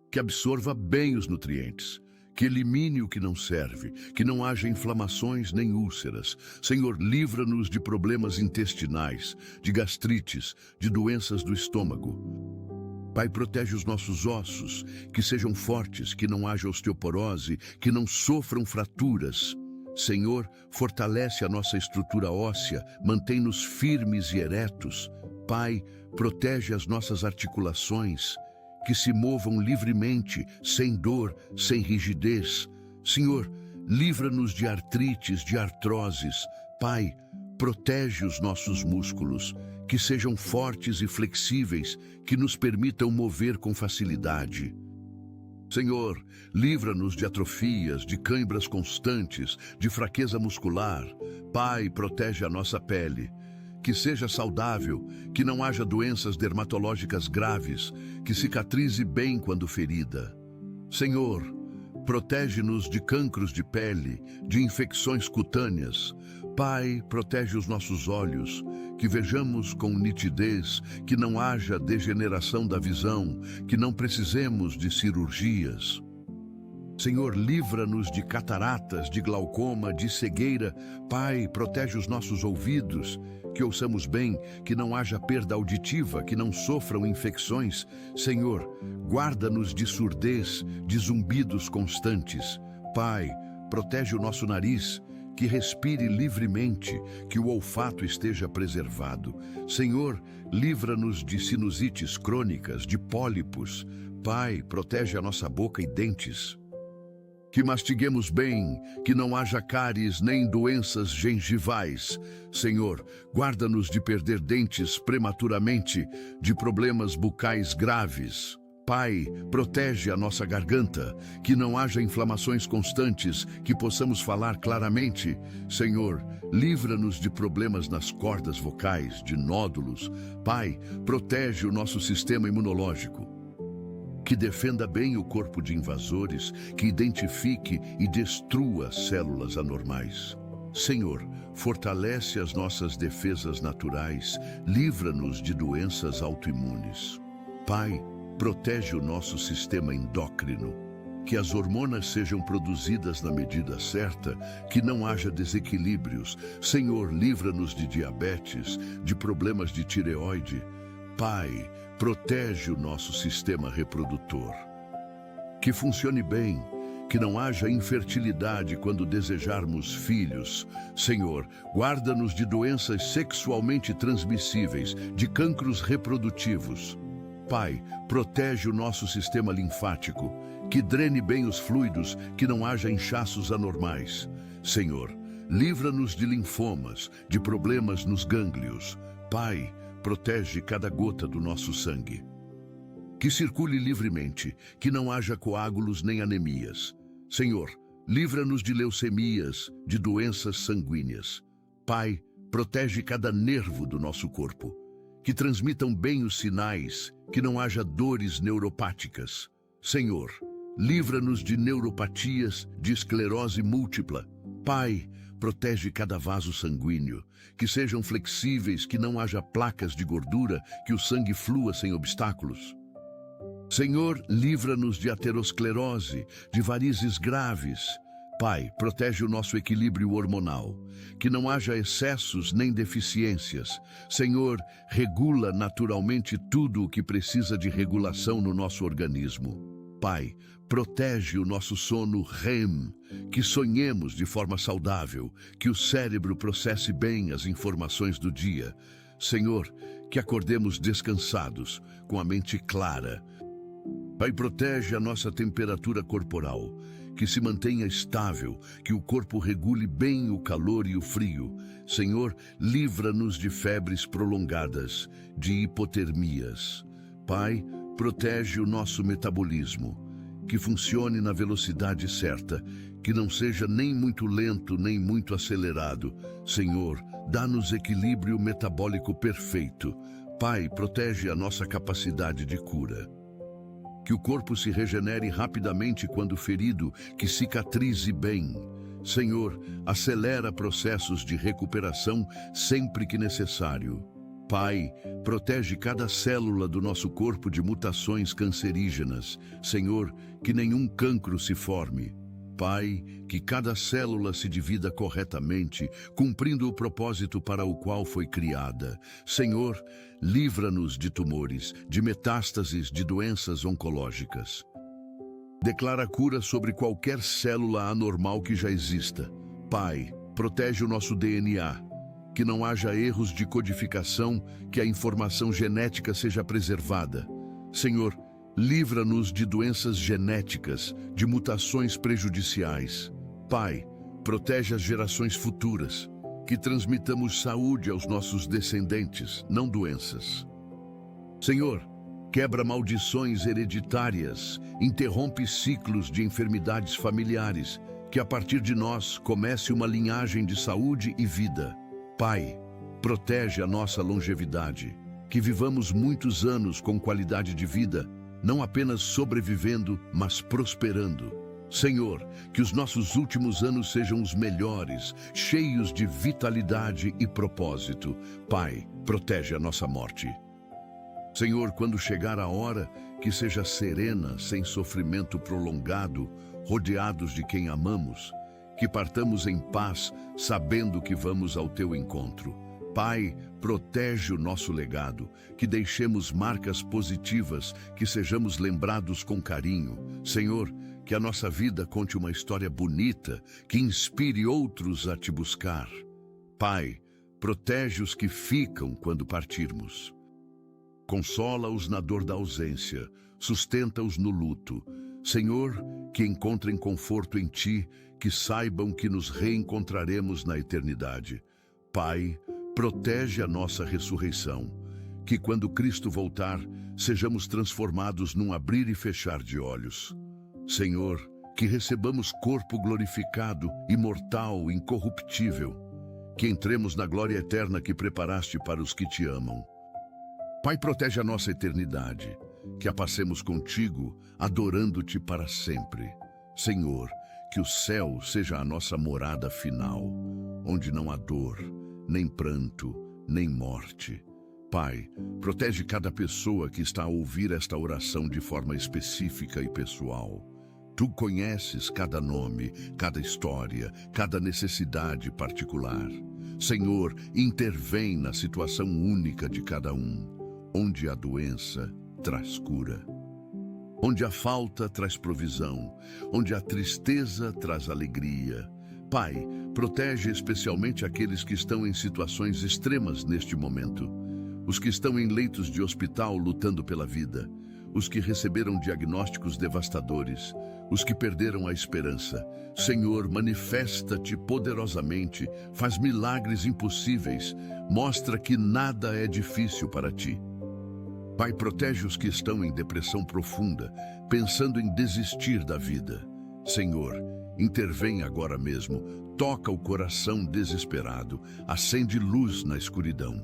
que absorva bem os nutrientes, que elimine o que não serve, que não haja inflamações nem úlceras. Senhor, livra-nos de problemas intestinais, de gastrites, de doenças do estômago. Pai, protege os nossos ossos, que sejam fortes, que não haja osteoporose, que não sofram fraturas. Senhor, fortalece a nossa estrutura óssea, mantém-nos firmes e eretos. Pai, protege as nossas articulações, que se movam livremente, sem dor, sem rigidez. Senhor, livra-nos de artrites, de artroses. Pai, protege os nossos músculos, que sejam fortes e flexíveis, que nos permitam mover com facilidade. Senhor, livra-nos de atrofias, de cãibras constantes, de fraqueza muscular. Pai, protege a nossa pele, que seja saudável, que não haja doenças dermatológicas graves, que cicatrize bem quando ferida. Senhor, protege-nos de cancros de pele, de infecções cutâneas. Pai, protege os nossos olhos, que vejamos com nitidez, que não haja degeneração da visão, que não precisemos de cirurgias. Senhor, livra-nos de cataratas, de glaucoma, de cegueira. Pai, protege os nossos ouvidos, que ouçamos bem, que não haja perda auditiva, que não sofram infecções. Senhor, guarda-nos de surdez, de zumbidos constantes. Pai, protege o nosso nariz, que respire livremente, que o olfato esteja preservado. Senhor, livra-nos de sinusites crônicas, de pólipos. Pai, protege a nossa boca e dentes, que mastiguemos bem, que não haja cáries nem doenças gengivais. Senhor, guarda-nos de perder dentes prematuramente, de problemas bucais graves. Pai, protege a nossa garganta, que não haja inflamações constantes, que possamos falar claramente. Senhor, livra-nos de problemas nas cordas vocais, de nódulos. Pai, protege o nosso sistema imunológico, que defenda bem o corpo de invasores, que identifique e destrua células anormais. Senhor, fortalece as nossas defesas naturais, livra-nos de doenças autoimunes. Pai, protege o nosso sistema endócrino, que as hormonas sejam produzidas na medida certa, que não haja desequilíbrios. Senhor, livra-nos de diabetes, de problemas de tireoide. Pai, protege o nosso sistema reprodutor, que funcione bem, que não haja infertilidade quando desejarmos filhos. Senhor, guarda-nos de doenças sexualmente transmissíveis, de cancros reprodutivos. Pai, protege o nosso sistema linfático, que drene bem os fluidos, que não haja inchaços anormais. Senhor, livra-nos de linfomas, de problemas nos gânglios. Pai, protege cada gota do nosso sangue, que circule livremente, que não haja coágulos nem anemias. Senhor, livra-nos de leucemias, de doenças sanguíneas. Pai, protege cada nervo do nosso corpo, que transmitam bem os sinais, que não haja dores neuropáticas. Senhor, livra-nos de neuropatias, de esclerose múltipla. Pai, protege cada vaso sanguíneo, que sejam flexíveis, que não haja placas de gordura, que o sangue flua sem obstáculos. Senhor, livra-nos de aterosclerose, de varizes graves. Pai, protege o nosso equilíbrio hormonal, que não haja excessos nem deficiências. Senhor, regula naturalmente tudo o que precisa de regulação no nosso organismo. Pai, protege o nosso sono REM, que sonhemos de forma saudável, que o cérebro processe bem as informações do dia. Senhor, que acordemos descansados, com a mente clara. Pai, protege a nossa temperatura corporal, que se mantenha estável, que o corpo regule bem o calor e o frio. Senhor, livra-nos de febres prolongadas, de hipotermias. Pai, protege o nosso metabolismo, que funcione na velocidade certa, que não seja nem muito lento, nem muito acelerado. Senhor, dá-nos equilíbrio metabólico perfeito. Pai, protege a nossa capacidade de cura. Que o corpo se regenere rapidamente quando ferido, que cicatrize bem. Senhor, acelera processos de recuperação sempre que necessário. Pai, protege cada célula do nosso corpo de mutações cancerígenas. Senhor, que nenhum cancro se forme. Pai, que cada célula se divida corretamente, cumprindo o propósito para o qual foi criada. Senhor, livra-nos de tumores, de metástases, de doenças oncológicas. Declara cura sobre qualquer célula anormal que já exista. Pai, protege o nosso DNA, que não haja erros de codificação, que a informação genética seja preservada. Senhor, livra-nos de doenças genéticas, de mutações prejudiciais. Pai, protege as gerações futuras, que transmitamos saúde aos nossos descendentes, não doenças. Senhor, quebra maldições hereditárias, interrompe ciclos de enfermidades familiares, que a partir de nós comece uma linhagem de saúde e vida. Pai, protege a nossa longevidade, que vivamos muitos anos com qualidade de vida, não apenas sobrevivendo, mas prosperando. Senhor, que os nossos últimos anos sejam os melhores, cheios de vitalidade e propósito. Pai, protege a nossa morte. Senhor, quando chegar a hora, que seja serena, sem sofrimento prolongado, rodeados de quem amamos, que partamos em paz, sabendo que vamos ao teu encontro. Pai, protege o nosso legado, que deixemos marcas positivas, que sejamos lembrados com carinho. Senhor, que a nossa vida conte uma história bonita, que inspire outros a te buscar. Pai, protege os que ficam quando partirmos. Consola-os na dor da ausência, sustenta-os no luto. Senhor, que encontrem conforto em Ti, que saibam que nos reencontraremos na eternidade. Pai, protege a nossa ressurreição, que quando Cristo voltar, sejamos transformados num abrir e fechar de olhos. Senhor, que recebamos corpo glorificado, imortal, incorruptível, que entremos na glória eterna que preparaste para os que te amam. Pai, protege a nossa eternidade, que a passemos contigo, adorando-te para sempre. Senhor, que o céu seja a nossa morada final, onde não há dor, nem pranto, nem morte. Pai, protege cada pessoa que está a ouvir esta oração de forma específica e pessoal. Tu conheces cada nome, cada história, cada necessidade particular. Senhor, intervém na situação única de cada um. Onde há doença, traz cura. Onde há falta, traz provisão. Onde há tristeza, traz alegria. Pai, protege especialmente aqueles que estão em situações extremas neste momento. Os que estão em leitos de hospital lutando pela vida. Os que receberam diagnósticos devastadores. Os que perderam a esperança. Senhor, manifesta-te poderosamente, faz milagres impossíveis, mostra que nada é difícil para ti. Pai, protege os que estão em depressão profunda, pensando em desistir da vida. Senhor, intervém agora mesmo, toca o coração desesperado, acende luz na escuridão.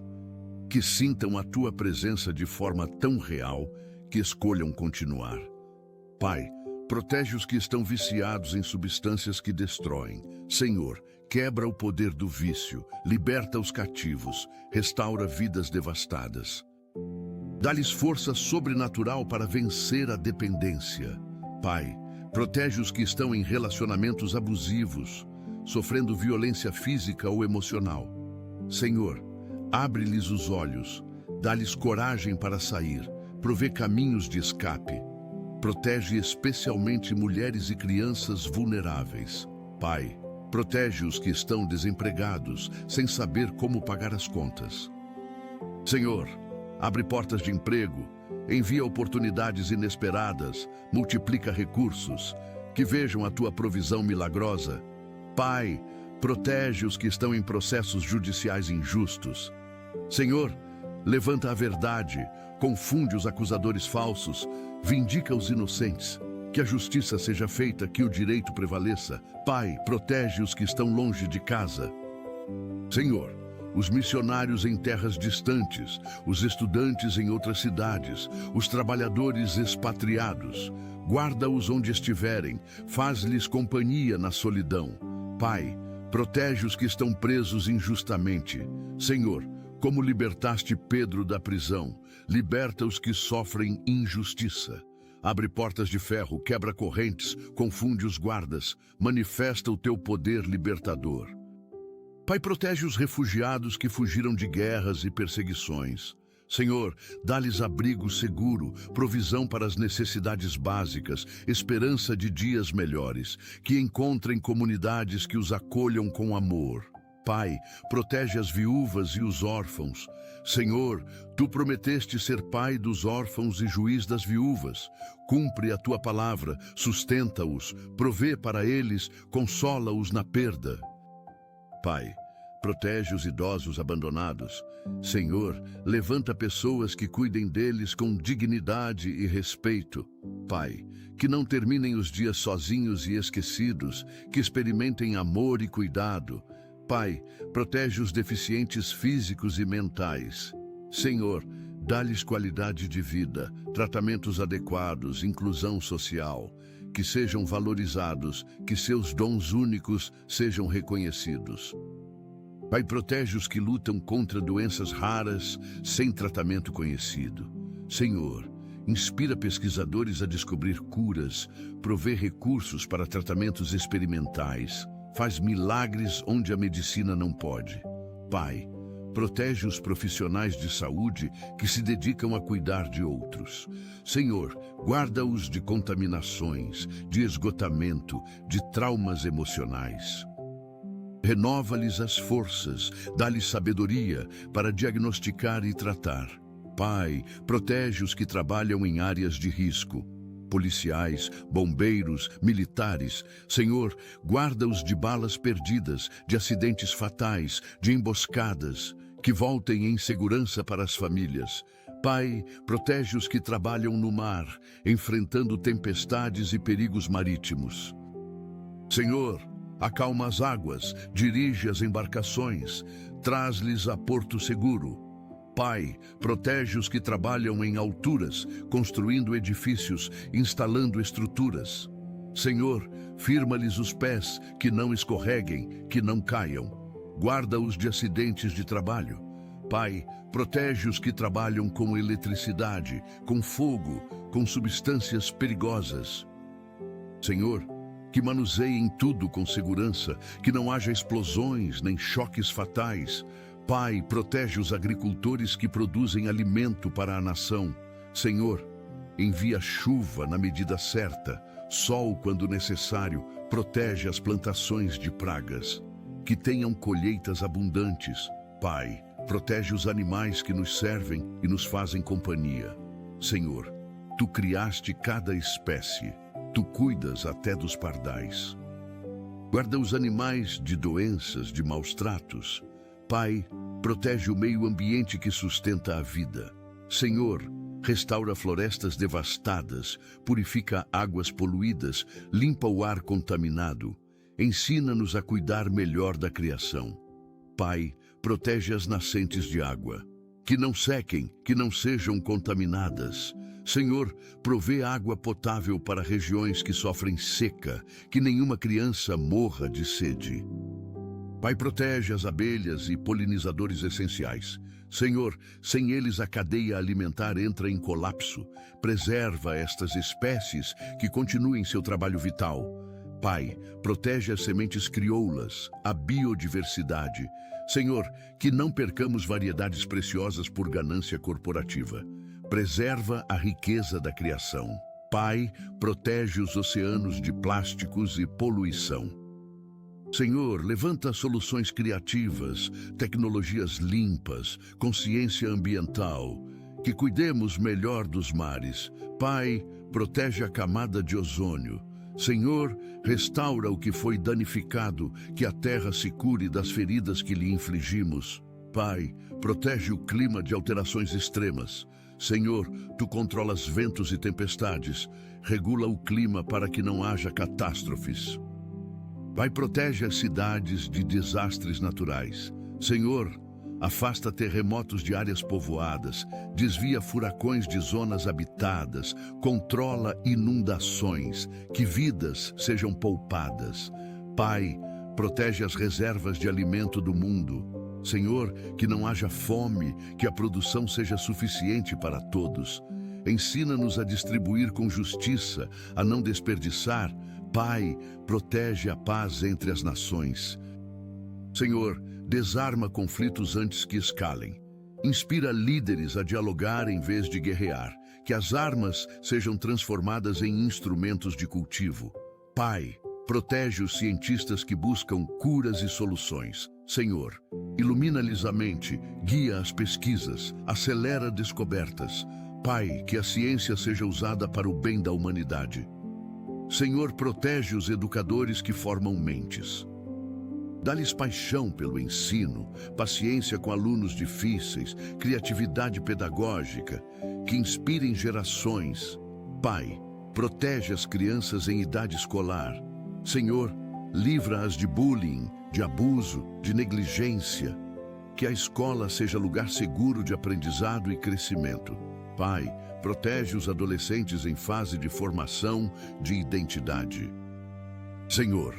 Que sintam a tua presença de forma tão real que escolham continuar. Pai, protege os que estão viciados em substâncias que destroem. Senhor, quebra o poder do vício, liberta os cativos, restaura vidas devastadas. Dá-lhes força sobrenatural para vencer a dependência. Pai, protege os que estão em relacionamentos abusivos, sofrendo violência física ou emocional. Senhor, abre-lhes os olhos, dá-lhes coragem para sair, provê caminhos de escape. Protege especialmente mulheres e crianças vulneráveis. Pai, protege os que estão desempregados, sem saber como pagar as contas. Senhor, abre portas de emprego, envia oportunidades inesperadas, multiplica recursos, que vejam a tua provisão milagrosa. Pai, protege os que estão em processos judiciais injustos. Senhor, levanta a verdade, confunde os acusadores falsos, vindica os inocentes. Que a justiça seja feita, que o direito prevaleça. Pai, protege os que estão longe de casa. Senhor, os missionários em terras distantes, os estudantes em outras cidades, os trabalhadores expatriados, guarda-os onde estiverem, faz-lhes companhia na solidão. Pai, protege os que estão presos injustamente. Senhor, como libertaste Pedro da prisão, liberta os que sofrem injustiça. Abre portas de ferro, quebra correntes, confunde os guardas, manifesta o teu poder libertador. Pai, protege os refugiados que fugiram de guerras e perseguições. Senhor, dá-lhes abrigo seguro, provisão para as necessidades básicas, esperança de dias melhores, que encontrem comunidades que os acolham com amor. Pai, protege as viúvas e os órfãos. Senhor, tu prometeste ser pai dos órfãos e juiz das viúvas. Cumpre a tua palavra, sustenta-os, provê para eles, consola-os na perda. Pai, protege os idosos abandonados. Senhor, levanta pessoas que cuidem deles com dignidade e respeito. Pai, que não terminem os dias sozinhos e esquecidos, que experimentem amor e cuidado. Pai, protege os deficientes físicos e mentais. Senhor, dá-lhes qualidade de vida, tratamentos adequados, inclusão social, que sejam valorizados, que seus dons únicos sejam reconhecidos. Pai, protege os que lutam contra doenças raras, sem tratamento conhecido. Senhor, inspira pesquisadores a descobrir curas, provê recursos para tratamentos experimentais, faz milagres onde a medicina não pode. Pai, protege os profissionais de saúde que se dedicam a cuidar de outros. Senhor, guarda-os de contaminações, de esgotamento, de traumas emocionais. Renova-lhes as forças, dá-lhes sabedoria para diagnosticar e tratar. Pai, protege os que trabalham em áreas de risco. Policiais, bombeiros, militares. Senhor, guarda-os de balas perdidas, de acidentes fatais, de emboscadas, que voltem em segurança para as famílias. Pai, protege os que trabalham no mar, enfrentando tempestades e perigos marítimos. Senhor, acalma as águas, dirige as embarcações, traz-lhes a porto seguro. Pai, protege os que trabalham em alturas, construindo edifícios, instalando estruturas. Senhor, firma-lhes os pés, que não escorreguem, que não caiam. Guarda-os de acidentes de trabalho. Pai, protege os que trabalham com eletricidade, com fogo, com substâncias perigosas. Senhor, que manuseiem tudo com segurança, que não haja explosões nem choques fatais. Pai, protege os agricultores que produzem alimento para a nação. Senhor, envia chuva na medida certa, sol quando necessário, protege as plantações de pragas. Que tenham colheitas abundantes. Pai, protege os animais que nos servem e nos fazem companhia. Senhor, tu criaste cada espécie, tu cuidas até dos pardais. Guarda os animais de doenças, de maus tratos. Pai, protege o meio ambiente que sustenta a vida. Senhor, restaura florestas devastadas, purifica águas poluídas, limpa o ar contaminado. Ensina-nos a cuidar melhor da criação. Pai, protege as nascentes de água. Que não sequem, que não sejam contaminadas. Senhor, provê água potável para regiões que sofrem seca, que nenhuma criança morra de sede. Pai, protege as abelhas e polinizadores essenciais. Senhor, sem eles a cadeia alimentar entra em colapso. Preserva estas espécies que continuem seu trabalho vital. Pai, protege as sementes crioulas, a biodiversidade. Senhor, que não percamos variedades preciosas por ganância corporativa. Preserva a riqueza da criação. Pai, protege os oceanos de plásticos e poluição. Senhor, levanta soluções criativas, tecnologias limpas, consciência ambiental, que cuidemos melhor dos mares. Pai, protege a camada de ozônio. Senhor, restaura o que foi danificado, que a terra se cure das feridas que lhe infligimos. Pai, protege o clima de alterações extremas. Senhor, tu controlas ventos e tempestades, regula o clima para que não haja catástrofes. Pai, protege as cidades de desastres naturais. Senhor, afasta terremotos de áreas povoadas, desvia furacões de zonas habitadas, controla inundações, que vidas sejam poupadas. Pai, protege as reservas de alimento do mundo. Senhor, que não haja fome, que a produção seja suficiente para todos. Ensina-nos a distribuir com justiça, a não desperdiçar. Pai, protege a paz entre as nações. Senhor, desarma conflitos antes que escalem. Inspira líderes a dialogar em vez de guerrear, que as armas sejam transformadas em instrumentos de cultivo. Pai, protege os cientistas que buscam curas e soluções. Senhor, ilumina-lhes a mente, guia as pesquisas, acelera descobertas. Pai, que a ciência seja usada para o bem da humanidade. Senhor, protege os educadores que formam mentes. Dá-lhes paixão pelo ensino, paciência com alunos difíceis, criatividade pedagógica, que inspirem gerações. Pai, protege as crianças em idade escolar. Senhor, livra-as de bullying, de abuso, de negligência. Que a escola seja lugar seguro de aprendizado e crescimento. Pai, protege os adolescentes em fase de formação de identidade. Senhor,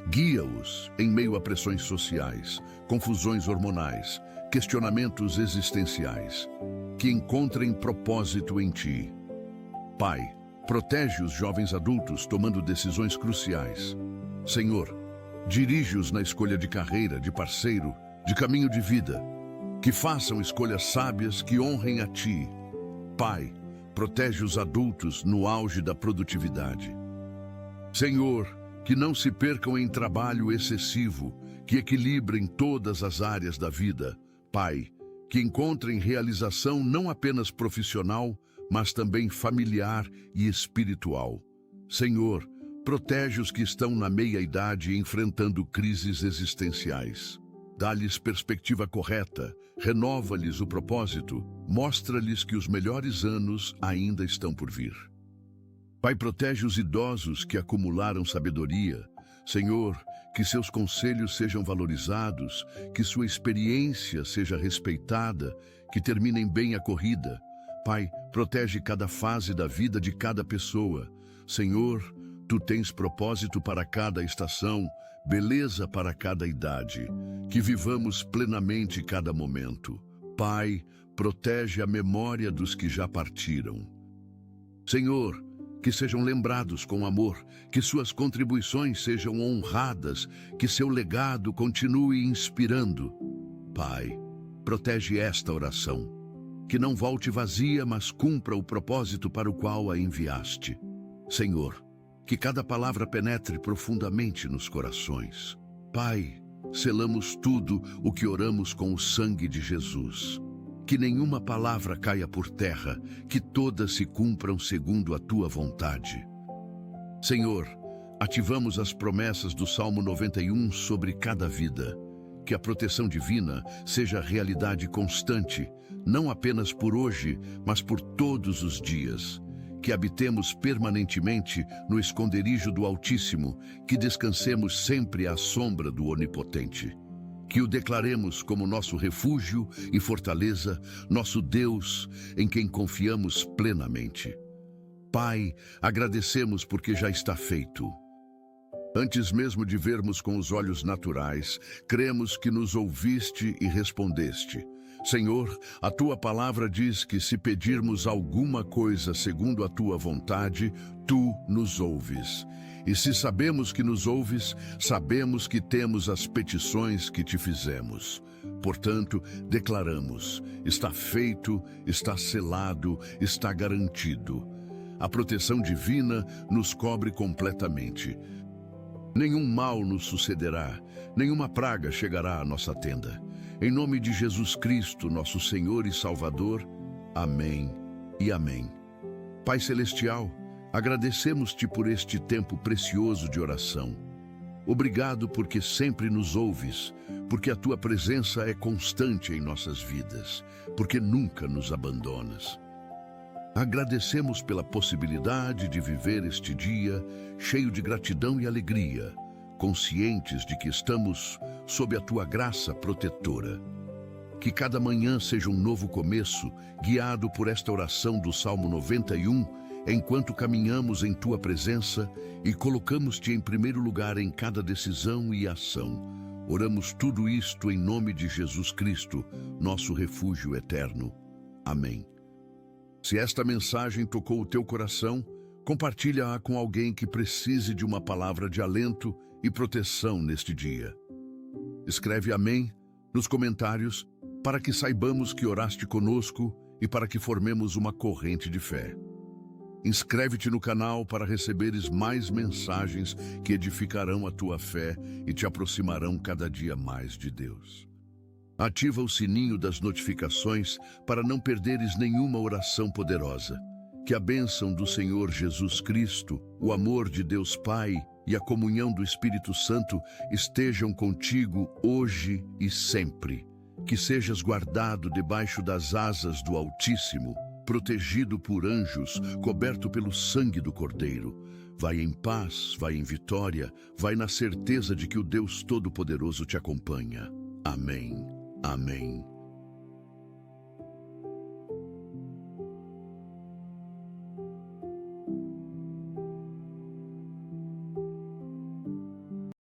guia-os em meio a pressões sociais, confusões hormonais, questionamentos existenciais, que encontrem propósito em Ti. Pai, protege os jovens adultos tomando decisões cruciais. Senhor, dirige-os na escolha de carreira, de parceiro, de caminho de vida, que façam escolhas sábias que honrem a Ti. Pai, protege os adultos no auge da produtividade. Senhor, que não se percam em trabalho excessivo, que equilibrem todas as áreas da vida. Pai, que encontrem realização não apenas profissional, mas também familiar e espiritual. Senhor, protege os que estão na meia-idade enfrentando crises existenciais. Dá-lhes perspectiva correta, renova-lhes o propósito, mostra-lhes que os melhores anos ainda estão por vir. Pai, protege os idosos que acumularam sabedoria. Senhor, que seus conselhos sejam valorizados, que sua experiência seja respeitada, que terminem bem a corrida. Pai, protege cada fase da vida de cada pessoa. Senhor, Tu tens propósito para cada estação, beleza para cada idade. Que vivamos plenamente cada momento. Pai, protege a memória dos que já partiram. Senhor, que sejam lembrados com amor, que suas contribuições sejam honradas, que seu legado continue inspirando. Pai, protege esta oração, que não volte vazia, mas cumpra o propósito para o qual a enviaste. Senhor, que cada palavra penetre profundamente nos corações. Pai, selamos tudo o que oramos com o sangue de Jesus. Que nenhuma palavra caia por terra, que todas se cumpram segundo a Tua vontade. Senhor, ativamos as promessas do Salmo 91 sobre cada vida. Que a proteção divina seja realidade constante, não apenas por hoje, mas por todos os dias. Que habitemos permanentemente no esconderijo do Altíssimo, que descansemos sempre à sombra do Onipotente. Que o declaremos como nosso refúgio e fortaleza, nosso Deus, em quem confiamos plenamente. Pai, agradecemos porque já está feito. Antes mesmo de vermos com os olhos naturais, cremos que nos ouviste e respondeste. Senhor, a Tua palavra diz que se pedirmos alguma coisa segundo a Tua vontade, Tu nos ouves. E se sabemos que nos ouves, sabemos que temos as petições que Te fizemos. Portanto, declaramos, está feito, está selado, está garantido. A proteção divina nos cobre completamente. Nenhum mal nos sucederá, nenhuma praga chegará à nossa tenda. Em nome de Jesus Cristo, nosso Senhor e Salvador. Amém e amém. Pai Celestial, agradecemos-te por este tempo precioso de oração. Obrigado porque sempre nos ouves, porque a tua presença é constante em nossas vidas, porque nunca nos abandonas. Agradecemos pela possibilidade de viver este dia cheio de gratidão e alegria, conscientes de que estamos sob a tua graça protetora. Que cada manhã seja um novo começo, guiado por esta oração do Salmo 91, enquanto caminhamos em tua presença e colocamos-te em primeiro lugar em cada decisão e ação. Oramos tudo isto em nome de Jesus Cristo, nosso refúgio eterno. Amém. Se esta mensagem tocou o teu coração, compartilha-a com alguém que precise de uma palavra de alento e proteção neste dia. Escreve amém nos comentários para que saibamos que oraste conosco e para que formemos uma corrente de fé. Inscreve-te no canal para receberes mais mensagens que edificarão a tua fé e te aproximarão cada dia mais de Deus. Ativa o sininho das notificações para não perderes nenhuma oração poderosa. Que a bênção do Senhor Jesus Cristo, o amor de Deus Pai e a comunhão do Espírito Santo estejam contigo hoje e sempre. Que sejas guardado debaixo das asas do Altíssimo, protegido por anjos, coberto pelo sangue do Cordeiro. Vai em paz, vai em vitória, vai na certeza de que o Deus Todo-Poderoso te acompanha. Amém. Amém.